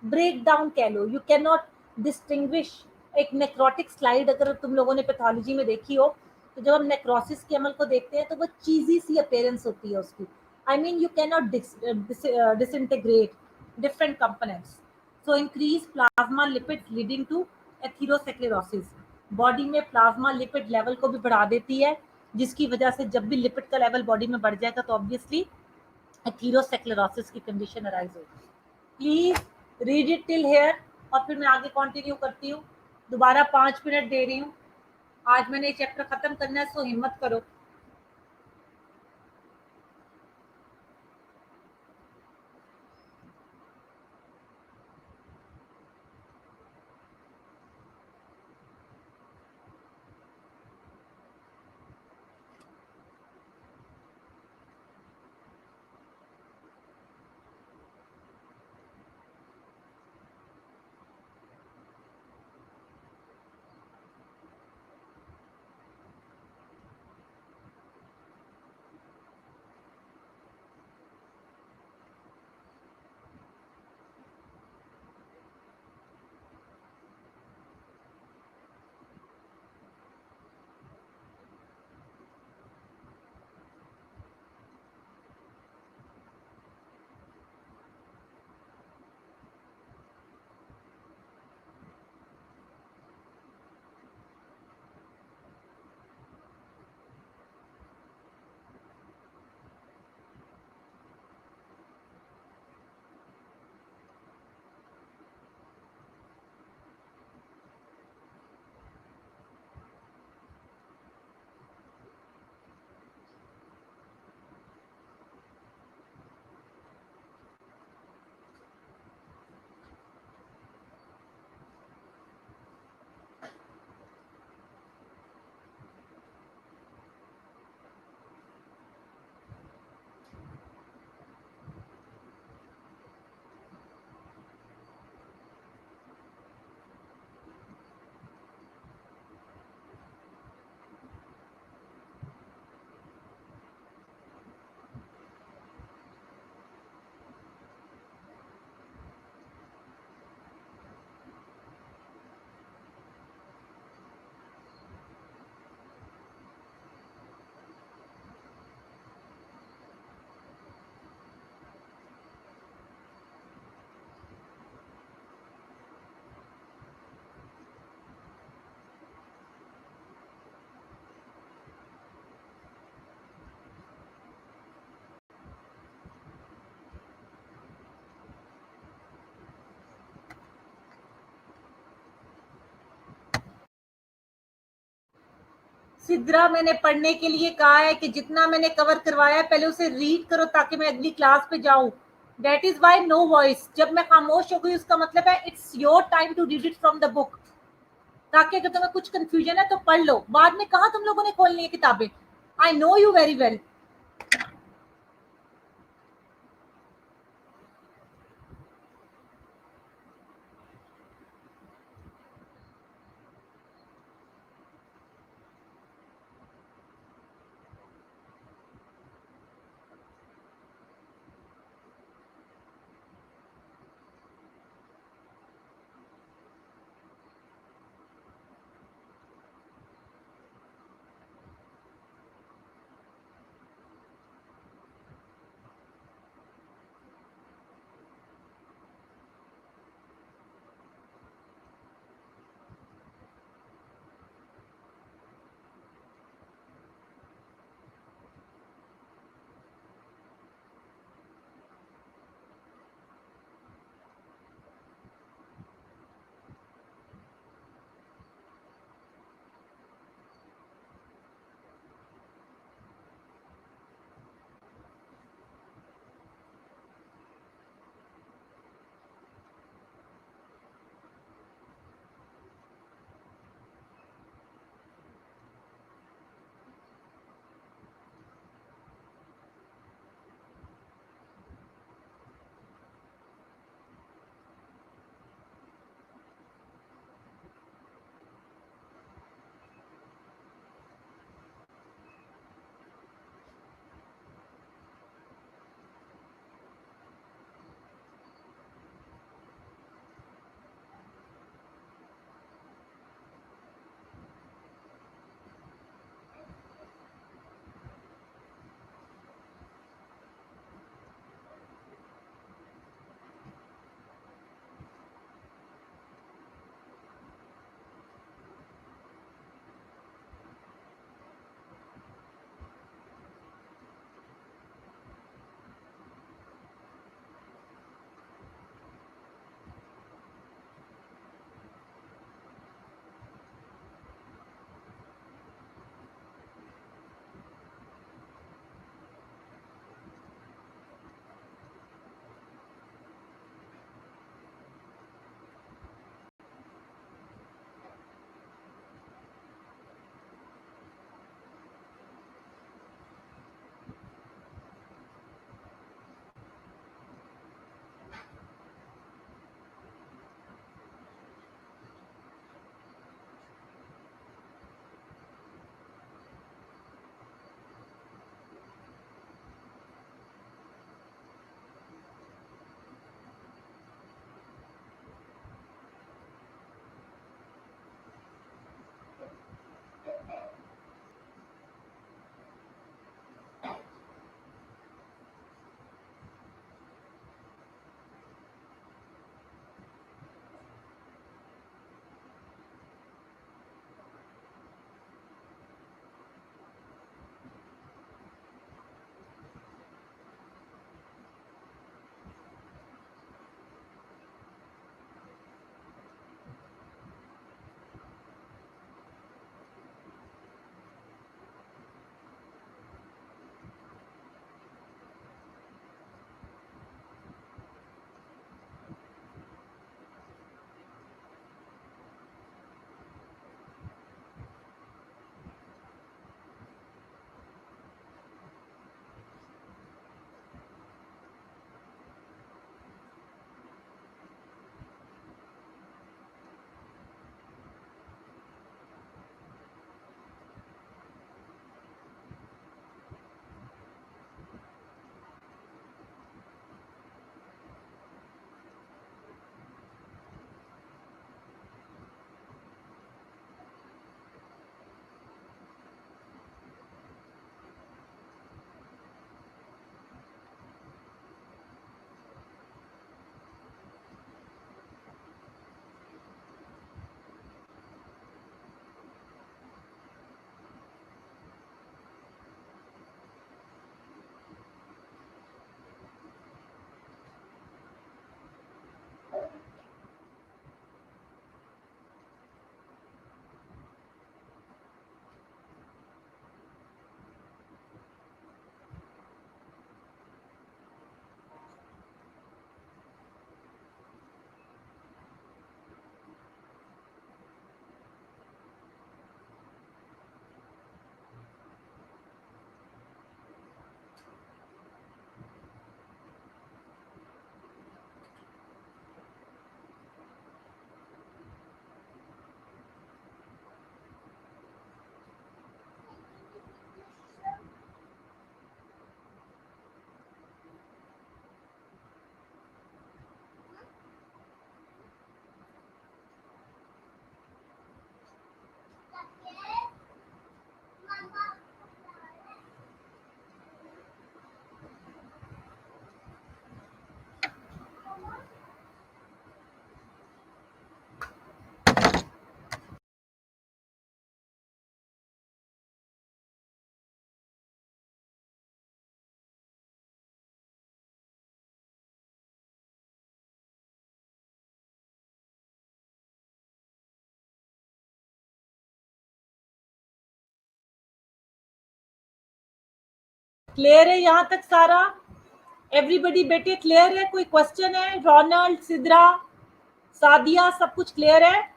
ब्रेक डाउन कह लो, यू कैन नॉट डिस्टिंग्विश। एक नेक्रोटिक स्लाइड अगर तुम लोगों ने पैथोलॉजी में देखी हो, तो जब हम नेक्रोसिस के अमल को देखते हैं तो वो चीजी सी अपीयरेंस होती है उसकी। I mean you can not disintegrate different components, so increase plasma lipid leading to atherosclerosis. Body में प्लाज्मा लिपिड लेवल को भी बढ़ा देती है, जिसकी वजह से जब भी लिपिड का लेवल बॉडी में बढ़ जाएगा तो ऑब्वियसली एथेरोस्क्लेरोसिस की कंडीशन अराइज होगी। Please read it till here, और फिर मैं आगे कंटिन्यू करती हूँ। दोबारा 5 मिनट दे रही हूँ, आज मैंने ये चैप्टर खत्म करना है, सो हिम्मत करो। सिद्रा मैंने पढ़ने के लिए कहा है कि जितना मैंने कवर करवाया है पहले उसे रीड करो ताकि मैं अगली क्लास पे जाऊं. That is why no voice. जब मैं खामोश हो गई उसका मतलब है it's your time to read it from the book. ताकि अगर तुम्हें कुछ कंफ्यूजन है तो पढ़ लो. बाद में कहा तुम लोगों ने खोलनी है किताबें. I know you very well. Clear है यहाँ तक सारा? एवरीबडी बेटे क्लियर है? कोई क्वेश्चन है? रोनाल्ड, सिद्रा, सादिया, सब कुछ क्लियर है?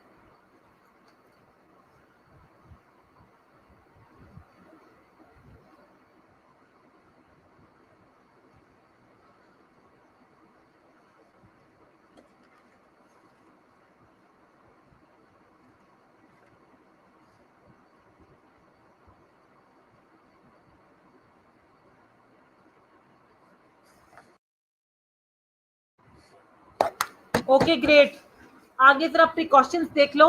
Okay great. आगे जरा प्रिकॉशंस देख लो।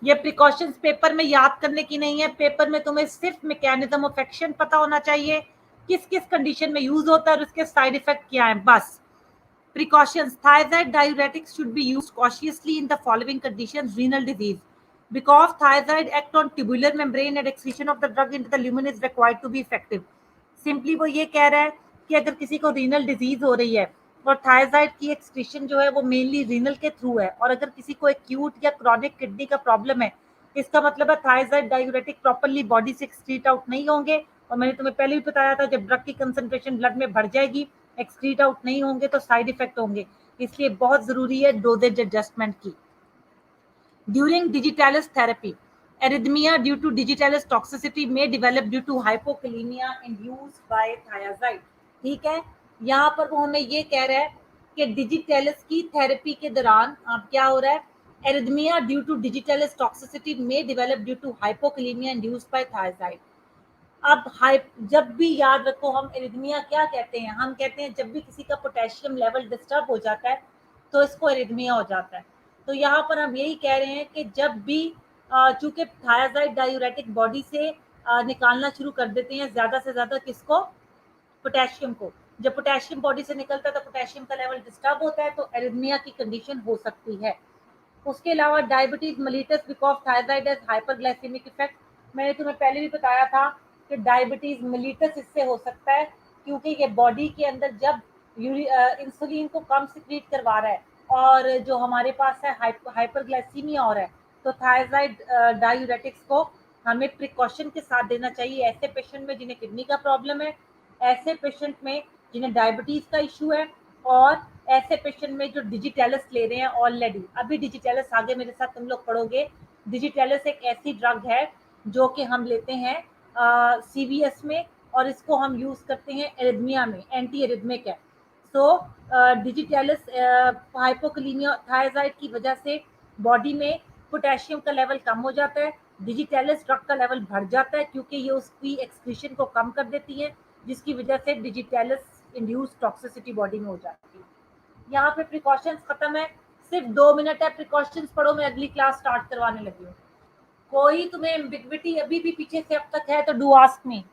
ये प्रिकॉशंस पेपर में याद करने की नहीं है, पेपर में तुम्हें सिर्फ मैकेनिज्म ऑफ एक्शन पता होना चाहिए, किस किस कंडीशन में यूज होता है और उसके साइड इफेक्ट क्या है, बस। Precautions: thiazide diuretics should be used cautiously in the following conditions: renal disease, because thiazide act on tubular membrane and excretion of the drug into the lumen is required to be effective. Simply वो ये कह रहा है कि अगर किसी को renal disease हो रही है और थायराइड की एक्सक्रीशन जो है वो मेनली रीनल के थ्रू है, और अगर किसी को एक्यूट या क्रॉनिक किडनी का प्रॉब्लम है, इसका मतलब है थायराइड डायूरेटिक प्रॉपर्ली बॉडी से एक्सक्रीट आउट नहीं होंगे। और मैंने तुम्हें पहले भी बताया था, जब ड्रग की कंसंट्रेशन ब्लड में बढ़ जाएगी, एक्सक्रीट आउट नहीं होंगे तो साइड इफेक्ट होंगे, इसलिए बहुत जरूरी है डोजेज एडजस्टमेंट की। During digitalis therapy, arrhythmia due to digitalis toxicity may develop due to hypokalemia induced by thiazide। ठीक है, यहाँ पर वो हमें ये कह रहा है कि डिजिटालिस की थेरेपी के दौरान अब क्या हो रहा है, arrhythmia due to digitalis toxicity may develop due to hypokalemia induced by thiazide। अब जब भी याद रखो, हम एरिथमिया क्या कहते हैं, हम कहते हैं जब भी किसी का पोटेशियम लेवल डिस्टर्ब हो जाता है तो इसको एरिथमिया हो जाता है। तो यहाँ पर हम यही कह रहे हैं कि जब भी चूंकि थायराइड डायूरेटिक बॉडी से निकालना शुरू कर देते हैं ज्यादा से ज्यादा किसको, पोटेशियम को। जब पोटेशियम बॉडी से निकलता है तो पोटेशियम का लेवल डिस्टर्ब होता है, तो एरिथमिया की कंडीशन हो सकती है। उसके अलावा diabetes mellitus because thyroid has hyperglycaemic effect. मैंने तुम्हें पहले भी बताया था कि डायबिटीज मेलिटस इससे हो सकता है, क्योंकि ये बॉडी के अंदर जब इंसुलिन को कम सिक्रीट करवा रहा है और जो हमारे पास है हाइपरग्लाइसीमिया हो रहा है, तो थायराइड डायूरेटिक्स को हमें प्रिकॉशन के साथ देना चाहिए ऐसे पेशेंट में जिन्हें किडनी का प्रॉब्लम है, ऐसे पेशेंट में जिन्हें डायबिटीज का इशू है, और ऐसे पेशेंट में जो डिजिटेलस ले रहे हैं ऑलरेडी। अभी डिजिटेलस आगे मेरे साथ तुम लोग पढ़ोगे। डिजिटेलस एक ऐसी ड्रग है जो कि हम लेते हैं सीवीएस में, और इसको हम यूज करते हैं एरिथमिया में, एंटी एरिथमिक है। सो डिजिटेलस हाइपोकलीमिया थायराइड की वजह से बॉडी में पोटेशियम का लेवल कम हो जाता है, डिजिटेलस ड्रग का लेवल बढ़ जाता है क्योंकि ये उसकी एक्सक्रीशन को कम कर देती है, जिसकी वजह से डिजिटेलस इंड्यूस टॉक्सिसिटी बॉडी में हो जाती है। यहाँ पे प्रिकॉशंस खत्म है, सिर्फ 2 मिनट है, प्रिकॉशंस पढ़ो, मैं अगली क्लास स्टार्ट करवाने लगी हूँ। कोई तुम्हें एम्बिग्विटी अभी भी पीछे से अब तक है तो डू आस्क मी।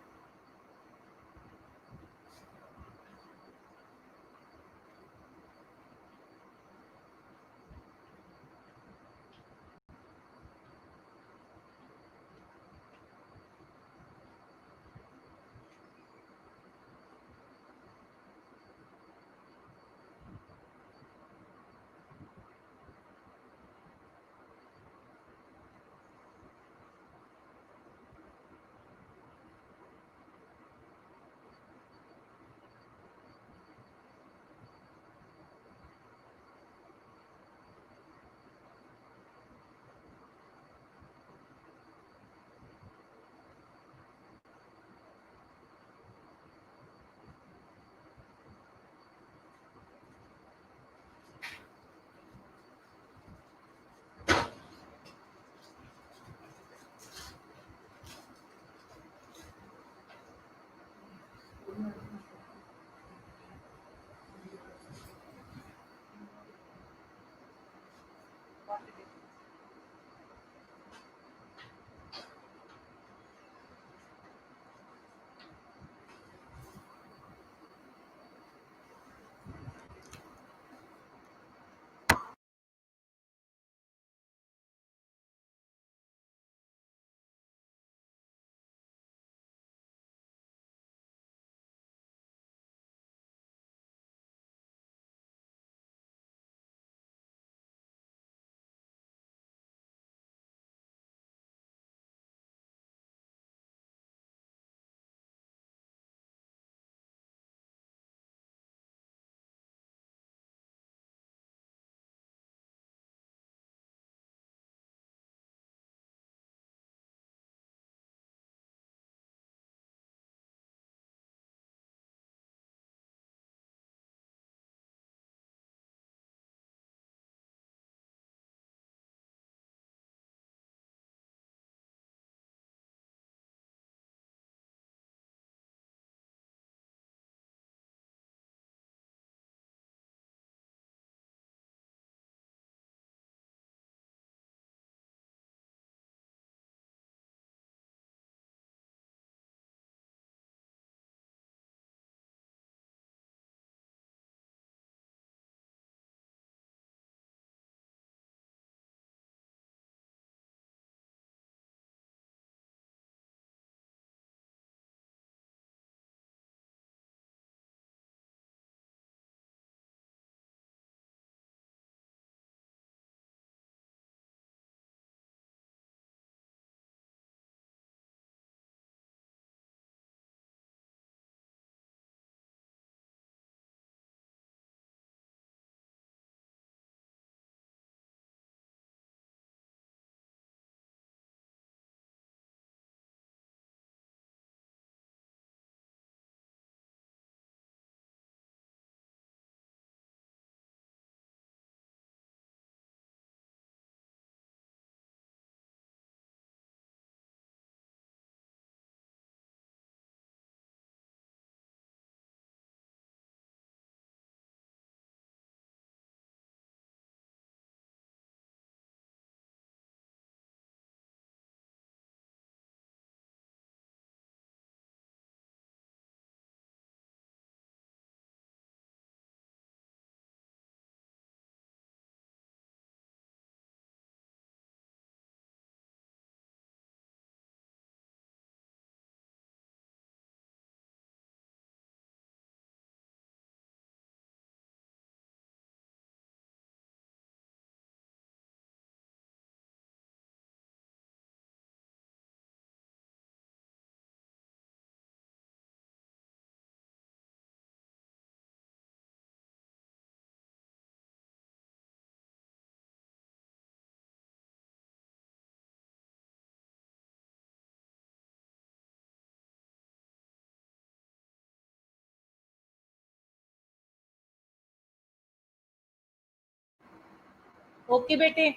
ओके बेटे,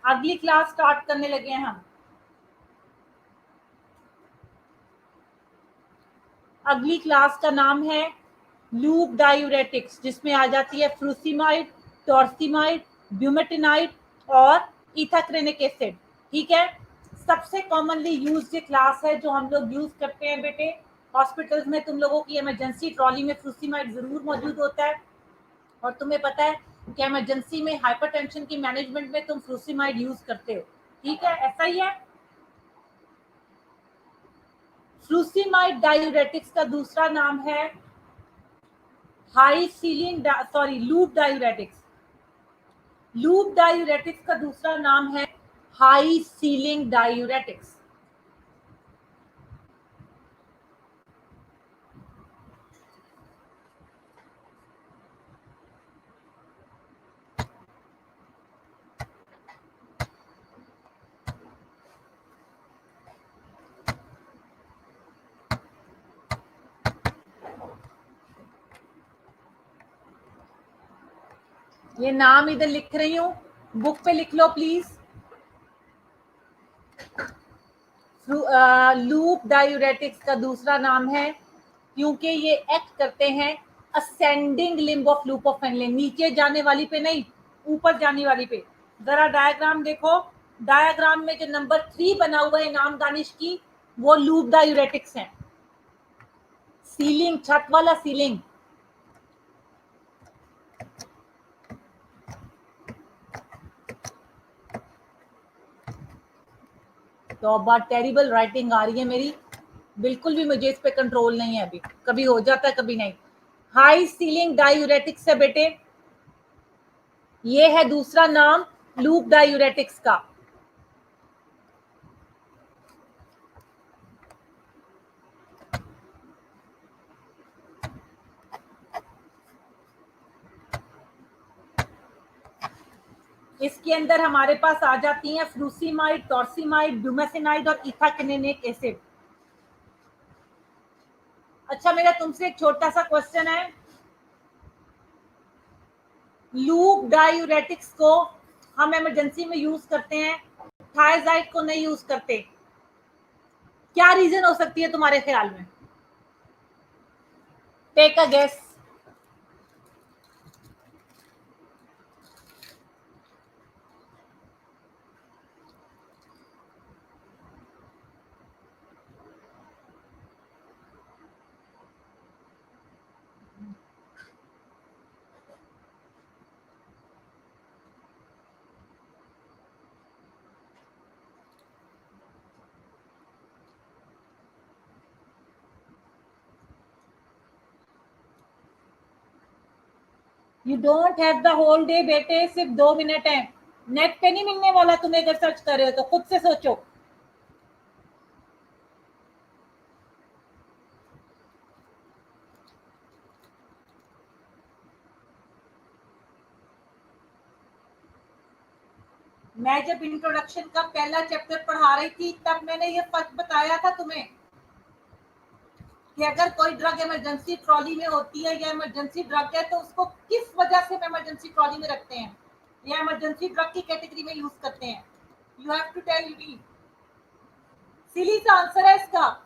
अगली क्लास स्टार्ट करने लगे हैं हम। अगली क्लास का नाम है लूप डायूरेटिक्स, जिसमें आ जाती है फ्रूसिमाइड, टॉर्सिमाइड, ब्यूमेटिनाइड और इथाक्रेनिक एसिड। ठीक है, सबसे कॉमनली यूज्ड ये क्लास है जो हम लोग यूज करते हैं बेटे। हॉस्पिटल्स में तुम लोगों की इमरजेंसी ट्रॉली में फ्रूसिमाइड जरूर मौजूद होता है, और तुम्हें पता है कि इमरजेंसी में हाइपरटेंशन की मैनेजमेंट में तुम फ्रूसिमाइड यूज करते हो। ठीक है, ऐसा ही है। फ्रूसिमाइड डायूरेटिक्स का दूसरा नाम है high ceiling sorry loop diuretics. Loop diuretics का दूसरा नाम है हाई सीलिंग डायूरेटिक्स। ये नाम इधर लिख रही हूँ, बुक पे लिख लो प्लीज। लूप डायूरेटिक्स का दूसरा नाम है, क्योंकि ये एक्ट करते हैं ascending limb of loop of फेनलिंग, नीचे जाने वाली पे नहीं, ऊपर जाने वाली पे। जरा डायग्राम देखो, डायग्राम में जो नंबर 3 बना हुआ है नाम दानिश की, वो लूप डायूरेटिक्स है। सीलिंग, छत वाला सीलिंग। तो बहुत टेरिबल राइटिंग आ रही है मेरी, बिल्कुल भी मुझे इस पे कंट्रोल नहीं है अभी, कभी हो जाता है कभी नहीं। हाई सीलिंग डायूरेटिक्स है बेटे, ये है दूसरा नाम लूप डायूरेटिक्स का। इसके अंदर हमारे पास आ जाती हैं फ्रूसिमाइड, टॉर्सिमाइड, ब्यूमेसिनाइड और इथाकिनेनिक एसिड। अच्छा, मेरा तुमसे एक छोटा सा क्वेश्चन है, लूप डायूरेटिक्स को हम इमरजेंसी में यूज करते हैं, थायजाइड को नहीं यूज करते, क्या रीजन हो सकती है तुम्हारे ख्याल में? Take a guess. You don't have the whole day बेटे, सिर्फ 2 मिनट है, नेट पे नहीं मिलने वाला तुम्हें, अगर सर्च कर रहे हो तो खुद से सोचो। मैं जब इंट्रोडक्शन का पहला चैप्टर पढ़ा रही थी तब मैंने ये फर्क बताया था तुम्हें कि अगर कोई ड्रग इमरजेंसी ट्रॉली में होती है या इमरजेंसी ड्रग है तो उसको किस वजह से इमरजेंसी ट्रॉली में रखते हैं या इमरजेंसी ड्रग की कैटेगरी में यूज करते हैं। You have to tell me, silly सा आंसर है इसका।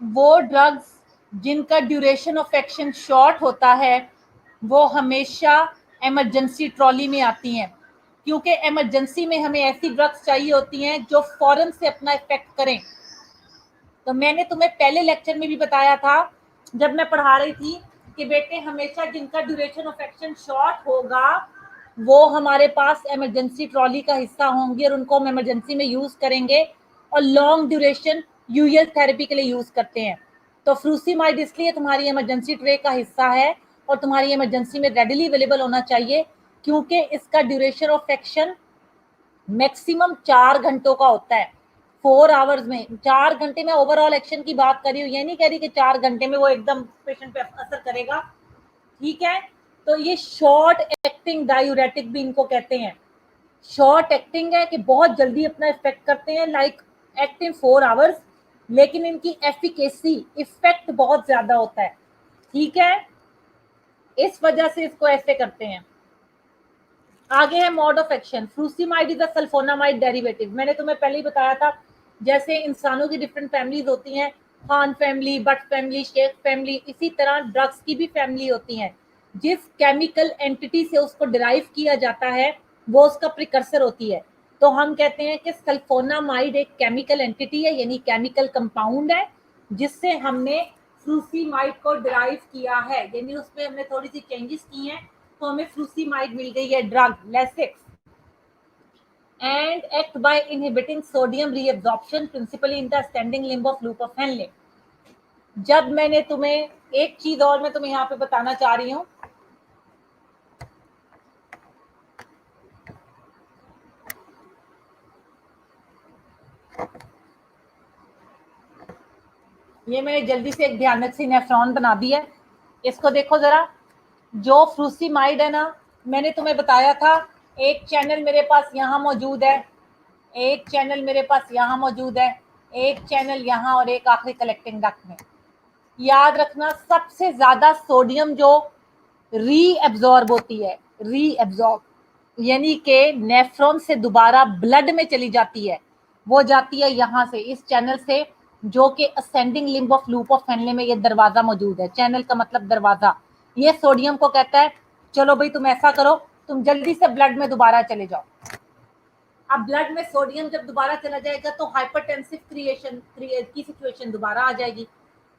वो ड्रग्स जिनका ड्यूरेशन ऑफ एक्शन शॉर्ट होता है वो हमेशा इमरजेंसी ट्रॉली में आती हैं, क्योंकि इमरजेंसी में हमें ऐसी ड्रग्स चाहिए होती हैं जो फौरन से अपना इफेक्ट करें। तो मैंने तुम्हें पहले लेक्चर में भी बताया था जब मैं पढ़ा रही थी कि बेटे हमेशा जिनका ड्यूरेशन ऑफ एक्शन शॉर्ट होगा वो हमारे पास इमरजेंसी ट्रॉली का हिस्सा होंगी और उनको हम इमरजेंसी में यूज करेंगे और लॉन्ग ड्यूरेशन यूएल थेरेपी के लिए यूज करते हैं। तो फ्रूसीमाइड इसलिए तुम्हारी इमरजेंसी ट्रे का हिस्सा है और तुम्हारी इमरजेंसी में रेडिली अवेलेबल होना चाहिए, क्योंकि इसका ड्यूरेशन ऑफ एक्शन मैक्सिमम 4 घंटों का होता है। 4 आवर्स में 4 घंटे में ओवरऑल एक्शन की बात कर रही हूँ, ये नहीं कह रही कि 4 घंटे में वो एकदम पेशेंट पे असर करेगा। ठीक है, तो ये शॉर्ट एक्टिंग डायूरेटिक भी इनको कहते हैं। शॉर्ट एक्टिंग है कि बहुत जल्दी अपना इफेक्ट करते हैं, लाइक एक्टिंग 4 आवर्स, लेकिन इनकी एफिकेसी इफेक्ट बहुत ज्यादा होता है। ठीक है, इस वजह से इसको ऐसे करते हैं। आगे है mode of action. Frusemide is a sulphonamide derivative. मैंने तुम्हें पहले ही बताया था जैसे इंसानों की डिफरेंट फैमिलीज होती हैं, Khan family, but family, Sheikh family, इसी तरह ड्रग्स की भी फैमिली होती हैं। जिस केमिकल एंटिटी से उसको डिराइव किया जाता है वो उसका प्रिकर्सर होती है। तो हम कहते हैं कि सल्फोनामाइड एक केमिकल एंटिटी है, यानी केमिकल कंपाउंड है जिससे हमने फ्रूसीमाइड को डिराइव किया है, यानी उसमें हमने थोड़ी सी चेंजेस की हैं तो हमें फ्रूसीमाइड मिल गई है drug Lasix, and act by inhibiting sodium reabsorption principally in the ascending limb of loop of Henle। जब मैंने तुम्हें एक चीज और मैं तुम्हें यहाँ पे बताना चाह रही हूँ, ये मैंने जल्दी से एक भयानक सी नेफ्रॉन बना दी है, इसको देखो जरा। जो फ्रूसीमाइड है ना, मैंने तुम्हें बताया था एक चैनल मेरे पास यहाँ मौजूद है, एक चैनल मेरे पास यहाँ मौजूद है, एक चैनल यहाँ और एक आखिरी कलेक्टिंग डक्ट में। याद रखना सबसे ज्यादा सोडियम जो रीएब्जॉर्ब होती है, रीएब्जॉर्ब यानी कि नेफ्रॉन से दोबारा ब्लड में चली जाती है, वो जाती है यहाँ से, इस चैनल से, जो कि ascending limb of loop of Henle में ये दरवाजा मौजूद है। चैनल का मतलब दरवाजा। ये सोडियम को कहता है चलो भाई तुम ऐसा करो, तुम जल्दी से ब्लड में दोबारा चले जाओ। अब ब्लड में सोडियम जब दोबारा चला जाएगा तो हाइपरटेंसिव क्रिएशन की सिचुएशन दोबारा आ जाएगी।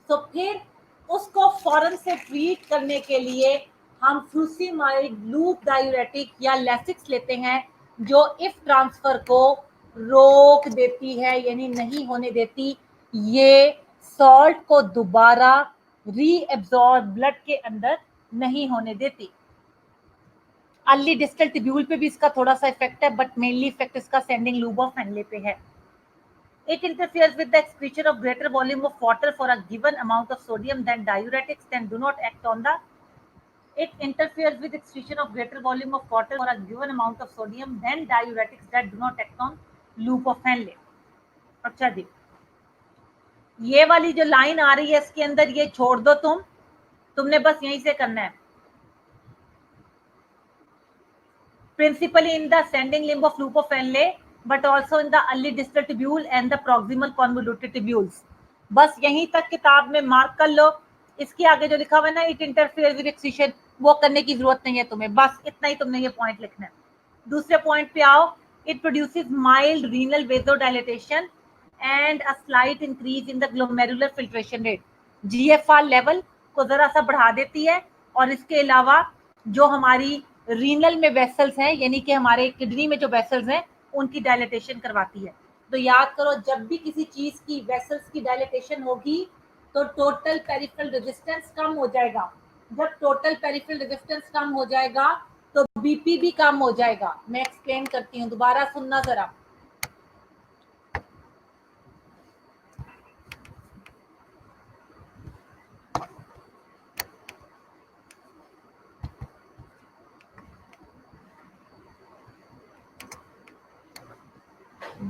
तो फिर उसको फौरन से ट्रीट करने के लिए हम फ्रूसीमाइड लूप डायूरेटिक या लेसिक्स लेते हैं, जो इफ ट्रांसफर को रोक देती है, यानी नहीं होने देती ये सॉल्ट को दोबारा रीएब्जॉर्ब ब्लड के अंदर नहीं होने देती। अर्ली डिस्टल ट्यूब्यूल पे भी इसका थोड़ा सा इफेक्ट है, बट मेनली इफेक्ट इसका सेंडिंग लूब ऑफ फेनले पे है। It interferes with the excretion of greater volume of water for a given amount of sodium than diuretics then do not act on the. It interferes with excretion of greater volume of water for a given amount of sodium than diuretics that do not act on loop of Henle। अच्छा जी, ये वाली जो line आ रही है इसके अंदर ये छोड़ दो, तुमने बस यहीं से करना है। Principally in the ascending limb of loop of Henle, but also in the early distal tubule and the proximal convoluted tubules। बस यहीं तक किताब में मार्क कर लो। इसके आगे जो लिखा हुआ है ना इट इंटरफेयर विद एक्सीशन, वो करने की जरूरत नहीं है तुम्हें, बस इतना ही तुमने ये पॉइंट लिखना है। दूसरे पॉइंट पे आओ। It produces mild renal vasodilatation and a slight increase in the glomerular filtration rate. GFR level को जरा सा बढ़ा देती है, और इसके अलावा जो हमारी रीनल में वेसल्स हैं, यानी कि हमारे किडनी में जो वेसल्स हैं उनकी डायलेटेशन करवाती है। तो याद करो जब भी किसी चीज की वेसल्स की डायलेटेशन होगी तो टोटल पेरिफेरल रेजिस्टेंस कम हो जाएगा। जब टोटल पेरिफेरल रेजिस्टेंस कम हो जाएगा तो बीपी भी कम हो जाएगा। मैं एक्सप्लेन करती हूँ, दोबारा सुनना जरा।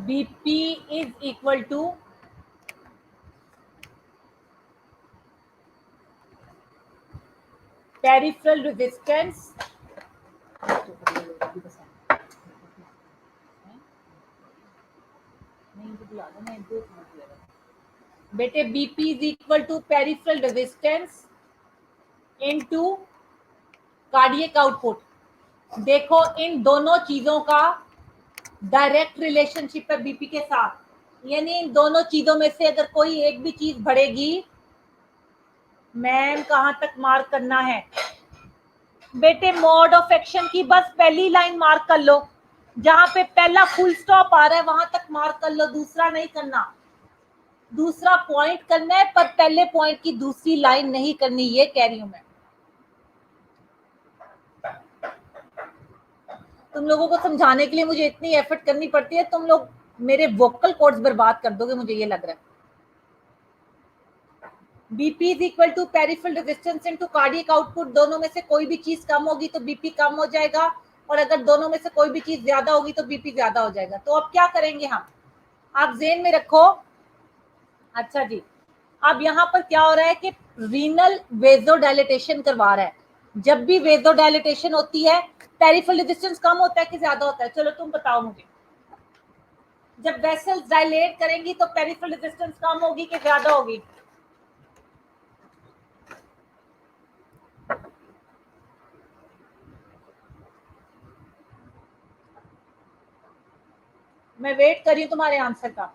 BP is equal to peripheral resistance बेटे BP is equal to peripheral resistance into cardiac output. देखो इन दोनों चीजों का डायरेक्ट रिलेशनशिप है बीपी के साथ, यानी इन दोनों चीजों में से अगर कोई एक भी चीज बढ़ेगी, मैम कहां तक मार्क करना है बेटे? मोड ऑफ एक्शन की बस पहली लाइन मार्क कर लो, जहां पे पहला फुल स्टॉप आ रहा है वहां तक मार्क कर लो, दूसरा नहीं करना। दूसरा पॉइंट करना है पर पहले पॉइंट की दूसरी लाइन नहीं करनी, ये कह रही हूं मैं। तुम लोगों को समझाने के लिए मुझे इतनी एफर्ट करनी पड़ती है, तुम लोग मेरे वोकल कॉर्ड्स बर्बाद कर दोगे, मुझे ये लग रहा है। BP is equal to peripheral resistance into cardiac output. दोनों में से कोई भी चीज कम होगी तो बीपी कम हो जाएगा, और अगर दोनों में से कोई भी चीज ज्यादा होगी तो बीपी ज्यादा हो जाएगा। तो अब क्या करेंगे हम, आप जेन में रखो। अच्छा जी, अब यहाँ पर क्या हो रहा है कि रीनल वेजोडाइलेटेशन करवा रहा है। जब भी वेजोडाइलेटेशन होती है पेरिफेरल रेजिस्टेंस कम होता है कि ज्यादा होता है? चलो तुम बताओ मुझे। जब वेसल्स डायलेट करेंगी तो पेरिफेरल रेजिस्टेंस कम होगी कि ज्यादा होगी? मैं वेट कर रही हूँ तुम्हारे आंसर का।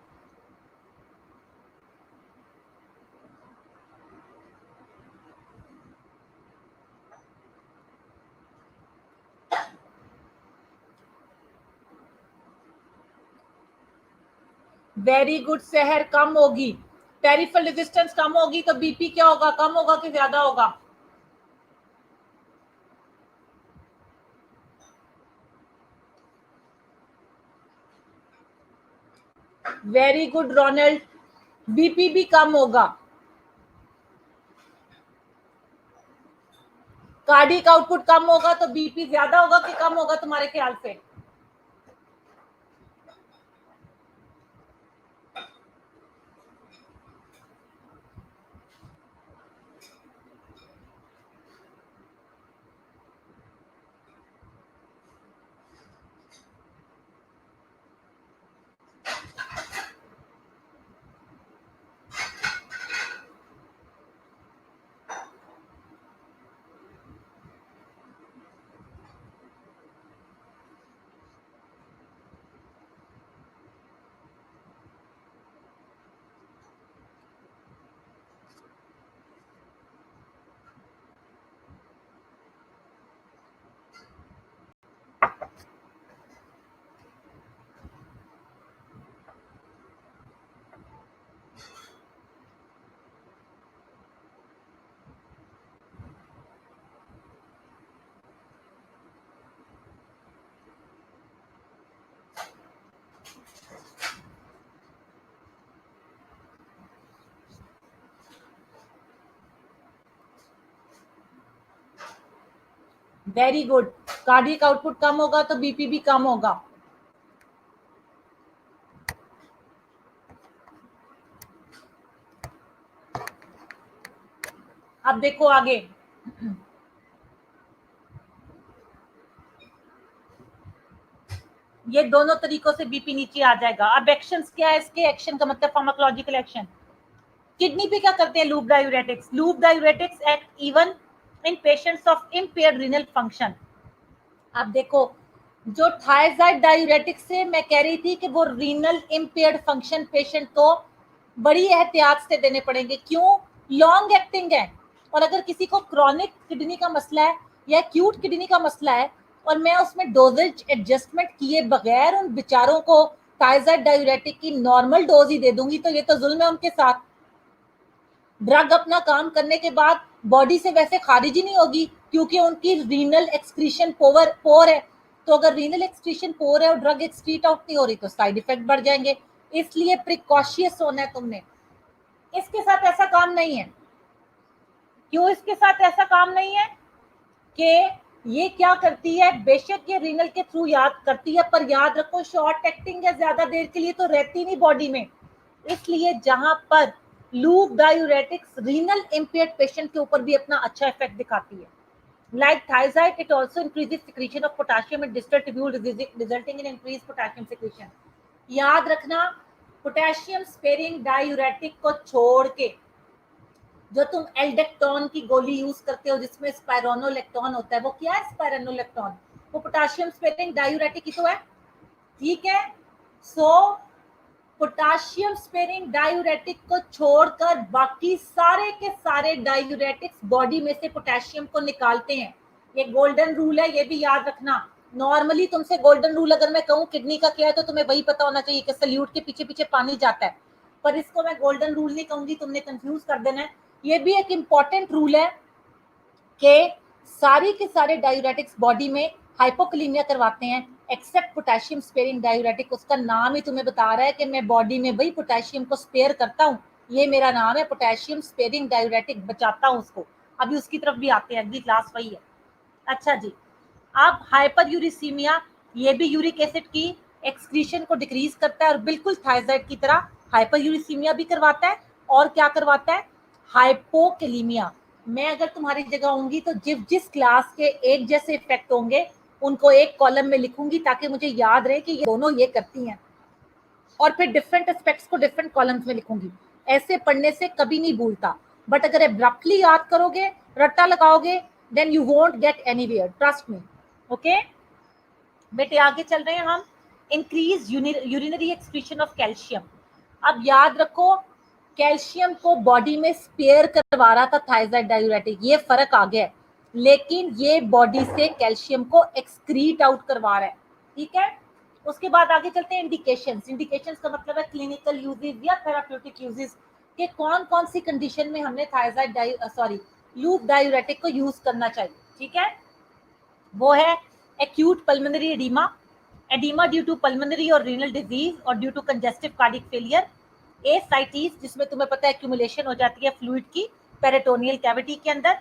वेरी गुड शहर, कम होगी। पेरिफेरल रेजिस्टेंस कम होगी तो बीपी क्या होगा, कम होगा कि ज्यादा होगा? वेरी गुड रोनाल्ड, बीपी भी कम होगा। कार्डियक आउटपुट कम होगा तो बीपी ज्यादा होगा कि कम होगा तुम्हारे ख्याल से? वेरी गुड, कार्डियक आउटपुट कम होगा तो बीपी भी कम होगा। अब देखो आगे, ये दोनों तरीकों से बीपी नीचे आ जाएगा। अब एक्शंस क्या है इसके? एक्शन का मतलब फार्माकोलॉजिकल एक्शन। किडनी पे क्या करते हैं loop diuretics? Loop diuretics act even in patients of impaired renal function. अब देखो, जो थायजाइड डायूरेटिक्स से मैं कह रही थी कि वो रीनल इम्पेयर्ड फंक्शन पेशेंट को बड़ी एहतियात से देने पड़ेंगे। क्यों? लॉन्ग एक्टिंग है, और अगर किसी को क्रॉनिक किडनी का मसला है या एक्यूट किडनी का मसला है और मैं उसमें डोजेज एडजस्टमेंट किए बगैर उन बेचारों को थायजाइड डायूरेटिक की नॉर्मल डोज ही दे दूंगी तो ये तो जुल्म है उनके साथ। ड्रग अपना काम करने के बाद बॉडी से वैसे खारिज ही नहीं होगी क्योंकि उनकी रीनल एक्सक्रीशन पोर है। तो अगर रीनल एक्सक्रीशन पोर है और ड्रग एक्सक्रीट आउट नहीं हो रही तो साइड इफेक्ट बढ़ जाएंगे। इसलिए प्रिकॉशियस होना है तुमने। इसके साथ ऐसा काम नहीं है। क्यों इसके साथ ऐसा काम नहीं है? कि ये क्या करती है, बेशक ये रीनल के थ्रू याद करती है पर याद रखो शॉर्ट एक्टिंग है, ज्यादा देर के लिए तो रहती नहीं बॉडी में। इसलिए जहां पर loop diuretics renal impaired patient के ऊपर भी अपना अच्छा इफेक्ट दिखाती है। Like thiazide, it also increases secretion of potassium in distal tubule resulting in increase potassium secretion. याद रखना, पोटेशियम स्पेरिंग डायूरेटिक को छोड़ के जो तुम एल्डेक्टोन की गोली यूज करते हो जिसमें स्पाइरोनोलेक्टोन होता है, वो क्या है स्पाइरोनोलेक्टोन? वो पोटेशियम स्पेरिंग डायूरेटिक ही तो है, ठीक है। सो पोटेशियम स्पेरिंग डायूरेटिक को छोड़कर बाकी सारे के सारे डायूरेटिक्स बॉडी में से पोटेशियम को निकालते हैं। ये गोल्डन रूल है, ये भी याद रखना। नॉर्मली तुमसे गोल्डन रूल अगर मैं कहूँ किडनी का क्या है तो तुम्हें वही पता होना चाहिए कि सल्यूट के पीछे पीछे पानी जाता है, पर इसको मैं गोल्डन रूल नहीं कहूंगी, तुमने कंफ्यूज कर देना है। ये भी एक इंपॉर्टेंट रूल है कि सारी के सारे डायूरेटिक्स बॉडी में हाइपोकलीमिया करवाते हैं एक्सेप्ट पोटेशियम स्पेयरिंग डायूरेटिक। उसका नाम ही तुम्हें बता रहा है कि मैं बॉडी में वही पोटेशियम को स्पेयर करता हूँ, ये मेरा नाम है पोटेशियम स्पेयरिंग डायूरेटिक, बचाता हूँ उसको। अभी उसकी तरफ भी आते हैं, अगली क्लास वही है। अच्छा जी, अब हाइपर यूरिसीमिया, ये भी यूरिक एसिड की एक्सक्रीशन को डिक्रीज करता है और बिल्कुल थायराइड की तरह हाइपर यूरिसीमिया भी करवाता है। और क्या करवाता है? हाइपोकैलीमिया। मैं अगर तुम्हारी जगह होंगी तो जिस क्लास के एक जैसे इफेक्ट होंगे उनको एक कॉलम में लिखूंगी ताकि मुझे याद रहे कि ये दोनों ये करती हैं, और फिर डिफरेंट एस्पेक्ट्स को डिफरेंट कॉलम्स में लिखूंगी। ऐसे पढ़ने से कभी नहीं भूलता, बट अगर एब्रप्टली याद करोगे, रट्टा लगाओगे, then you won't get anywhere, trust me. Okay बेटे, आगे चल रहे हैं हम। Increase urinary excretion of calcium. अब याद रखो, कैल्शियम को बॉडी में स्पेयर करवा रहा था थायराइड डायूरेटिक, ये फर्क आ गया है, लेकिन ये बॉडी से कैल्शियम को एक्सक्रीट आउट करवा रहा है, ठीक है। उसके बाद आगे चलते हैं इंडिकेशंस। इंडिकेशंस का मतलब है क्लिनिकल यूजेस या थेराप्यूटिक यूजेस, कि कौन कौन सी कंडीशन में हमने थायराइड लूप डायूरेटिक को यूज करना चाहिए, ठीक है। वो है acute pulmonary oedema, oedema due to pulmonary और रीनल डिजीज और due to congestive cardiac failure. Ascites, जिसमें तुम्हें पता है एक्यूमुलेशन हो जाती है फ्लूइड की पेरिटोनियल कैविटी के अंदर।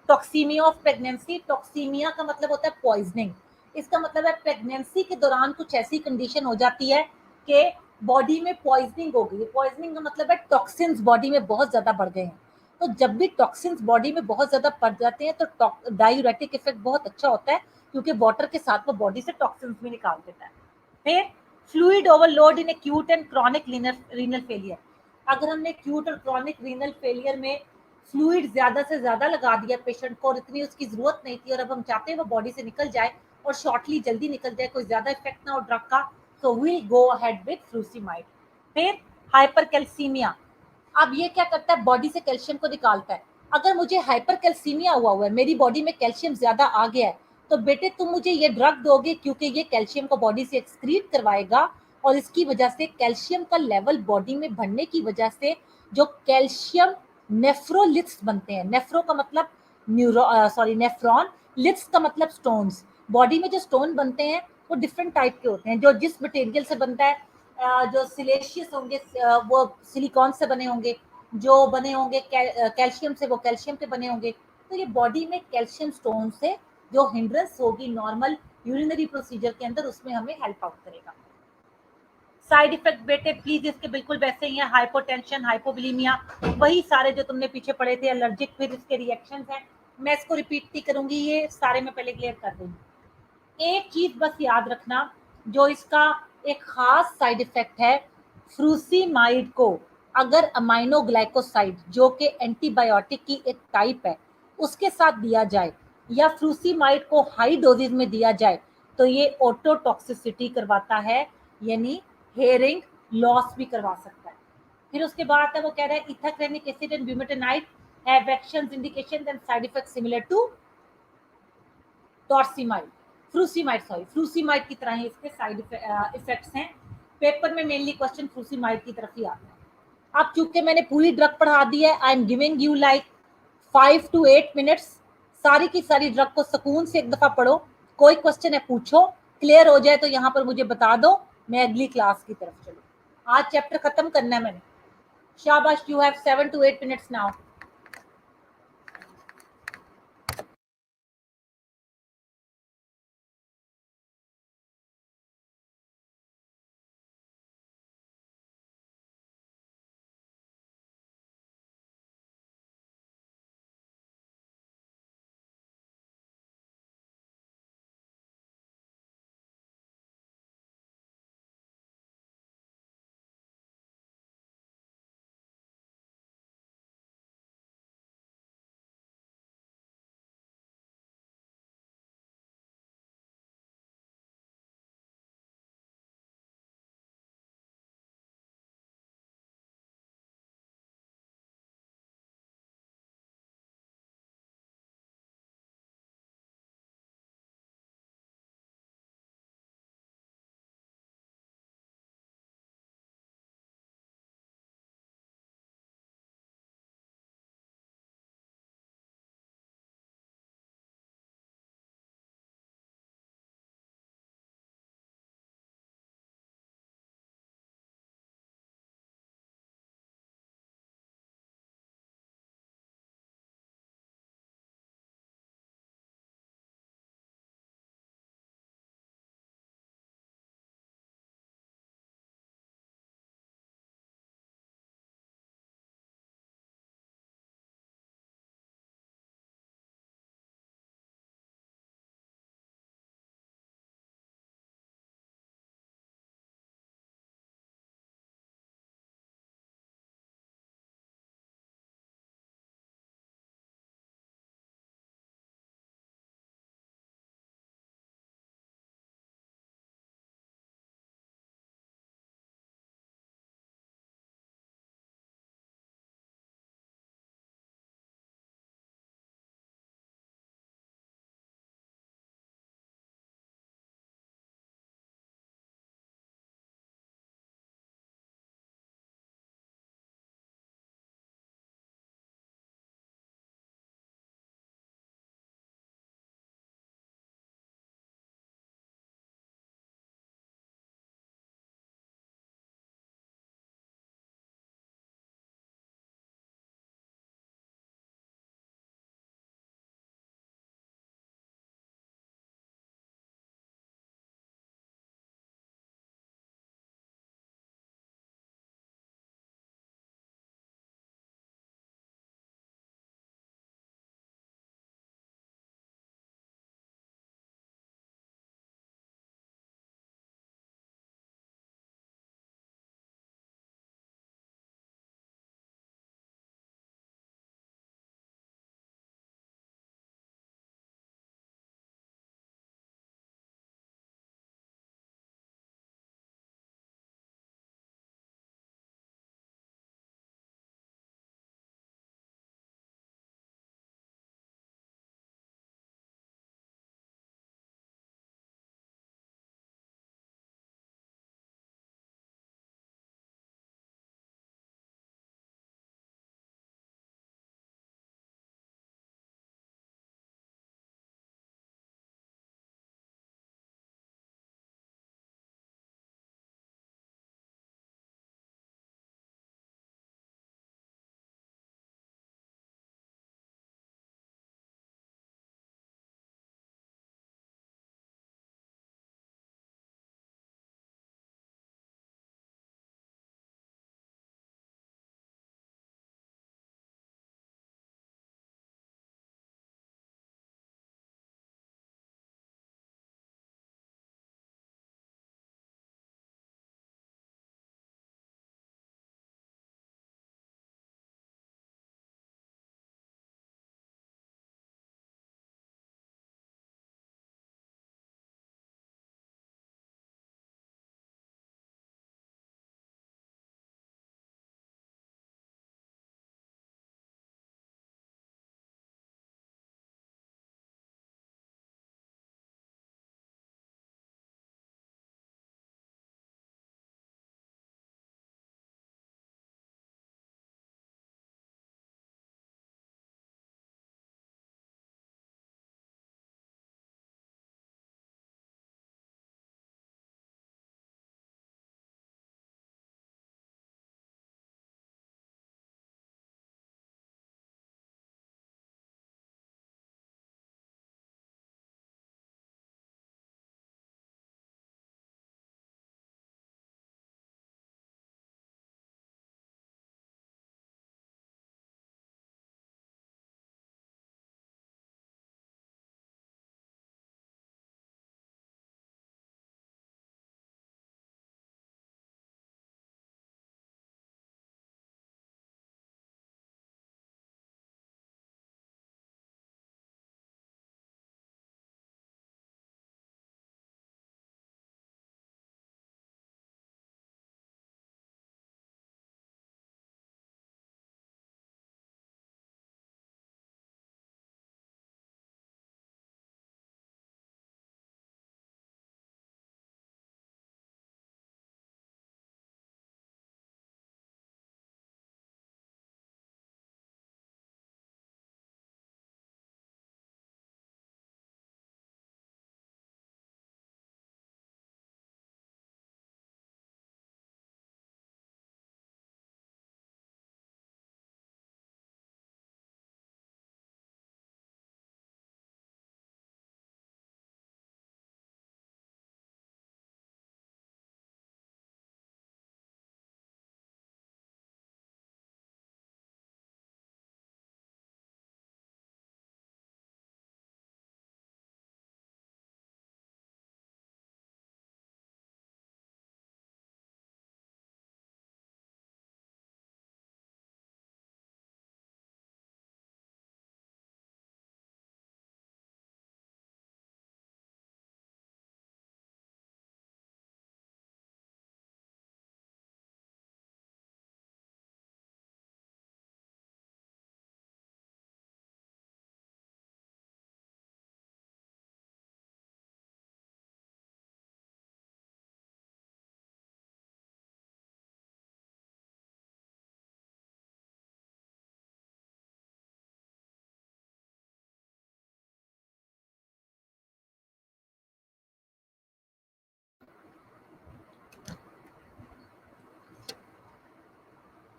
टॉक्सीमिया ऑफ प्रेगनेंसी, टॉक्सीमिया का मतलब होता है पॉइजनिंग। इसका मतलब है प्रेगनेंसी के दौरान कुछ ऐसी कंडीशन हो जाती है कि बॉडी में पॉइजनिंग हो गई। पॉइजनिंग का मतलब है टॉक्सिन्स बॉडी में बहुत ज्यादा बढ़ गए हैं। तो जब भी टॉक्सिन्स बॉडी में बहुत ज्यादा बढ़ जाते हैं तो डायूरेटिक इफेक्ट बहुत अच्छा होता है, क्योंकि वाटर के साथ वो बॉडी से टॉक्सिन्स भी निकाल देता है। फिर fluid overload in acute and chronic renal failure. अगर हमने एक्यूट और क्रॉनिक रीनल फेलियर में फ्लूइड ज्यादा से ज्यादा लगा दिया पेशेंट को और इतनी उसकी जरूरत नहीं थी, और अब हम चाहते हैं वो बॉडी से निकल जाए और शॉर्टली जल्दी निकल जाए, कोई ज्यादा इफेक्ट ना हो ड्रग का, तो वी गो अहेड विद फ्रूसीमाइड। फिर हाइपरकैल्सीमिया। अब ये क्या करता है? बॉडी से कैल्शियम को निकालता है। अगर मुझे हाइपरकैल्सीमिया हुआ है, मेरी बॉडी में कैल्शियम ज्यादा आ गया है, तो बेटे तुम मुझे ये ड्रग दोगे, क्योंकि ये कैल्शियम को बॉडी से एक्सक्रीट करवाएगा, और इसकी वजह से कैल्शियम का लेवल बॉडी में बढ़ने की वजह से जो कैल्शियम नेफ्रोलिथ्स बनते हैं, नेफ्रो का मतलब नेफ्रॉन, लिथ्स का मतलब स्टोन्स। बॉडी में जो स्टोन बनते हैं वो डिफरेंट टाइप के होते हैं, जो जिस मटेरियल से बनता है, जो सिलेशियस होंगे वो सिलिकॉन से बने होंगे, जो बने होंगे कैल्शियम से वो कैल्शियम के बने होंगे। तो ये बॉडी में कैल्शियम स्टोन से जो हिंड्रेंस होगी नॉर्मल यूरिनरी प्रोसीजर के अंदर, उसमें हमें हेल्प आउट करेगा। साइड इफेक्ट बेटे प्लीज इसके बिल्कुल वैसे ही है, हाइपोटेंशन, हाइपोवोलेमिया, वही सारे जो तुमने पीछे पढ़े थे। एलर्जिक फिर इसके रिएक्शंस हैं, मैं इसको रिपीट नहीं करूंगी, ये सारे मैं पहले क्लियर कर दूंगी। एक चीज बस याद रखना, जो इसका एक खास साइड इफेक्ट है, फ्रूसीमाइड को अगर अमाइनोग्लाइकोसाइड जो कि एंटीबायोटिक की एक टाइप है उसके साथ दिया जाए, या फ्रूसीमाइड को हाई डोजेज में दिया जाए, तो ये ऑटोटॉक्सिसिटी करवाता है, यानी हेयरिंग लॉस भी करवा सकता है। फिर उसके बाद है वो कह रहा है ethacrynic acid and bumetanide have actions, indications and side effects similar to torsemide, frusemide की तरह ही इसके साइड इफेक्ट्स हैं। पेपर में मेनली क्वेश्चन फ्रूसीमाइड की तरफ ही आता है। अब चूंकि मैंने पूरी ड्रग पढ़ा दी है, I am giving you like 5 to 8 minutes, सारी की सारी ड्रग को सुकून से एक दफा पढ़ो। कोई क्वेश्चन है पूछो, क्लियर हो जाए तो यहाँ पर मुझे बता दो, मैं अगली क्लास की तरफ चलूँ। आज चैप्टर खत्म करना है मैंने। शाबाश, you have 7 to 8 minutes now.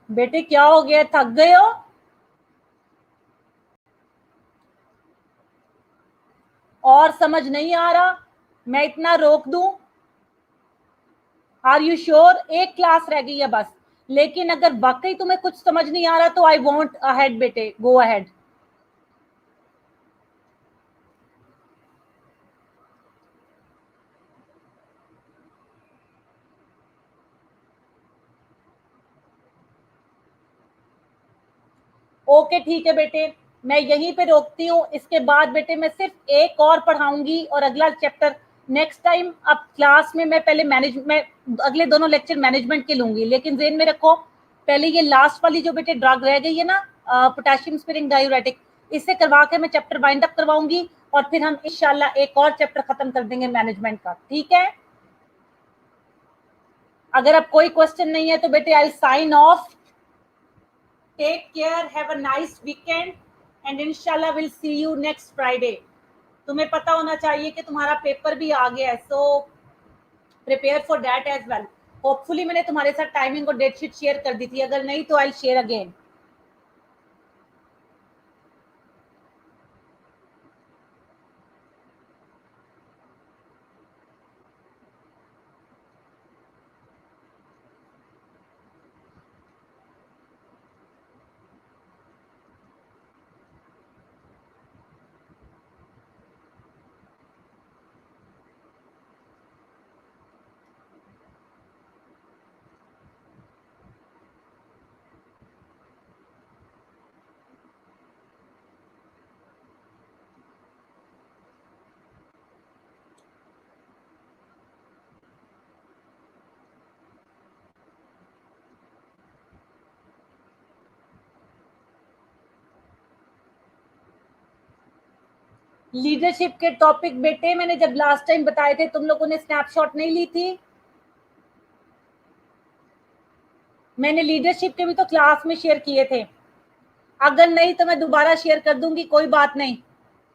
बेटे क्या हो गया, थक गए हो? और समझ नहीं आ रहा? मैं इतना रोक दूं? Are you sure? एक क्लास रह गई है बस, लेकिन अगर वाकई तुम्हें कुछ समझ नहीं आ रहा तो आई वॉन्ट अहेड बेटे, गो अहेड। ओके ठीक है बेटे, मैं यहीं पे रोकती हूँ। इसके बाद बेटे मैं सिर्फ एक और पढ़ाऊंगी और अगला चैप्टर नेक्स्ट टाइम। अब क्लास में मैं पहले मैं अगले दोनों लेक्चर मैनेजमेंट के लूंगी, लेकिन जेन में रखो पहले ये लास्ट वाली जो बेटे ड्रग रह गई है ना, पोटेशियम स्पिरिंग डायूरेटिक, इससे करवा के मैं चैप्टर वाइंड अप करवाऊंगी और फिर हम इंशाल्लाह एक और चैप्टर खत्म कर देंगे मैनेजमेंट का, ठीक है? अगर अब कोई क्वेश्चन नहीं है तो बेटे I sign off. Take care, have a nice weekend and इंशाल्लाह will see you next Friday. तुम्हें पता होना चाहिए कि तुम्हारा पेपर भी आ गया है, so prepare for that as well. Hopefully मैंने तुम्हारे साथ टाइमिंग और डेट शीट शेयर कर दी थी, अगर नहीं तो आई शेयर अगेन। लीडरशिप के टॉपिक बेटे मैंने जब लास्ट टाइम बताए थे, तुम लोगों ने स्नैपशॉट नहीं ली थी? मैंने लीडरशिप के भी तो क्लास में शेयर किए थे। अगर नहीं तो मैं दोबारा शेयर कर दूंगी, कोई बात नहीं,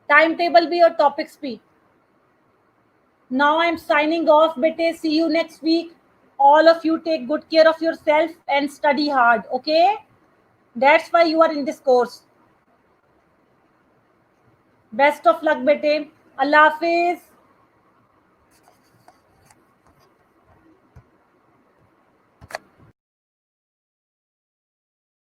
टाइम टेबल भी और टॉपिक्स भी। Now I am signing off बेटे, see you next week. all of you take good care of yourself and study hard, okay? That's why you are in this course. Best of luck bete. Allah Hafiz.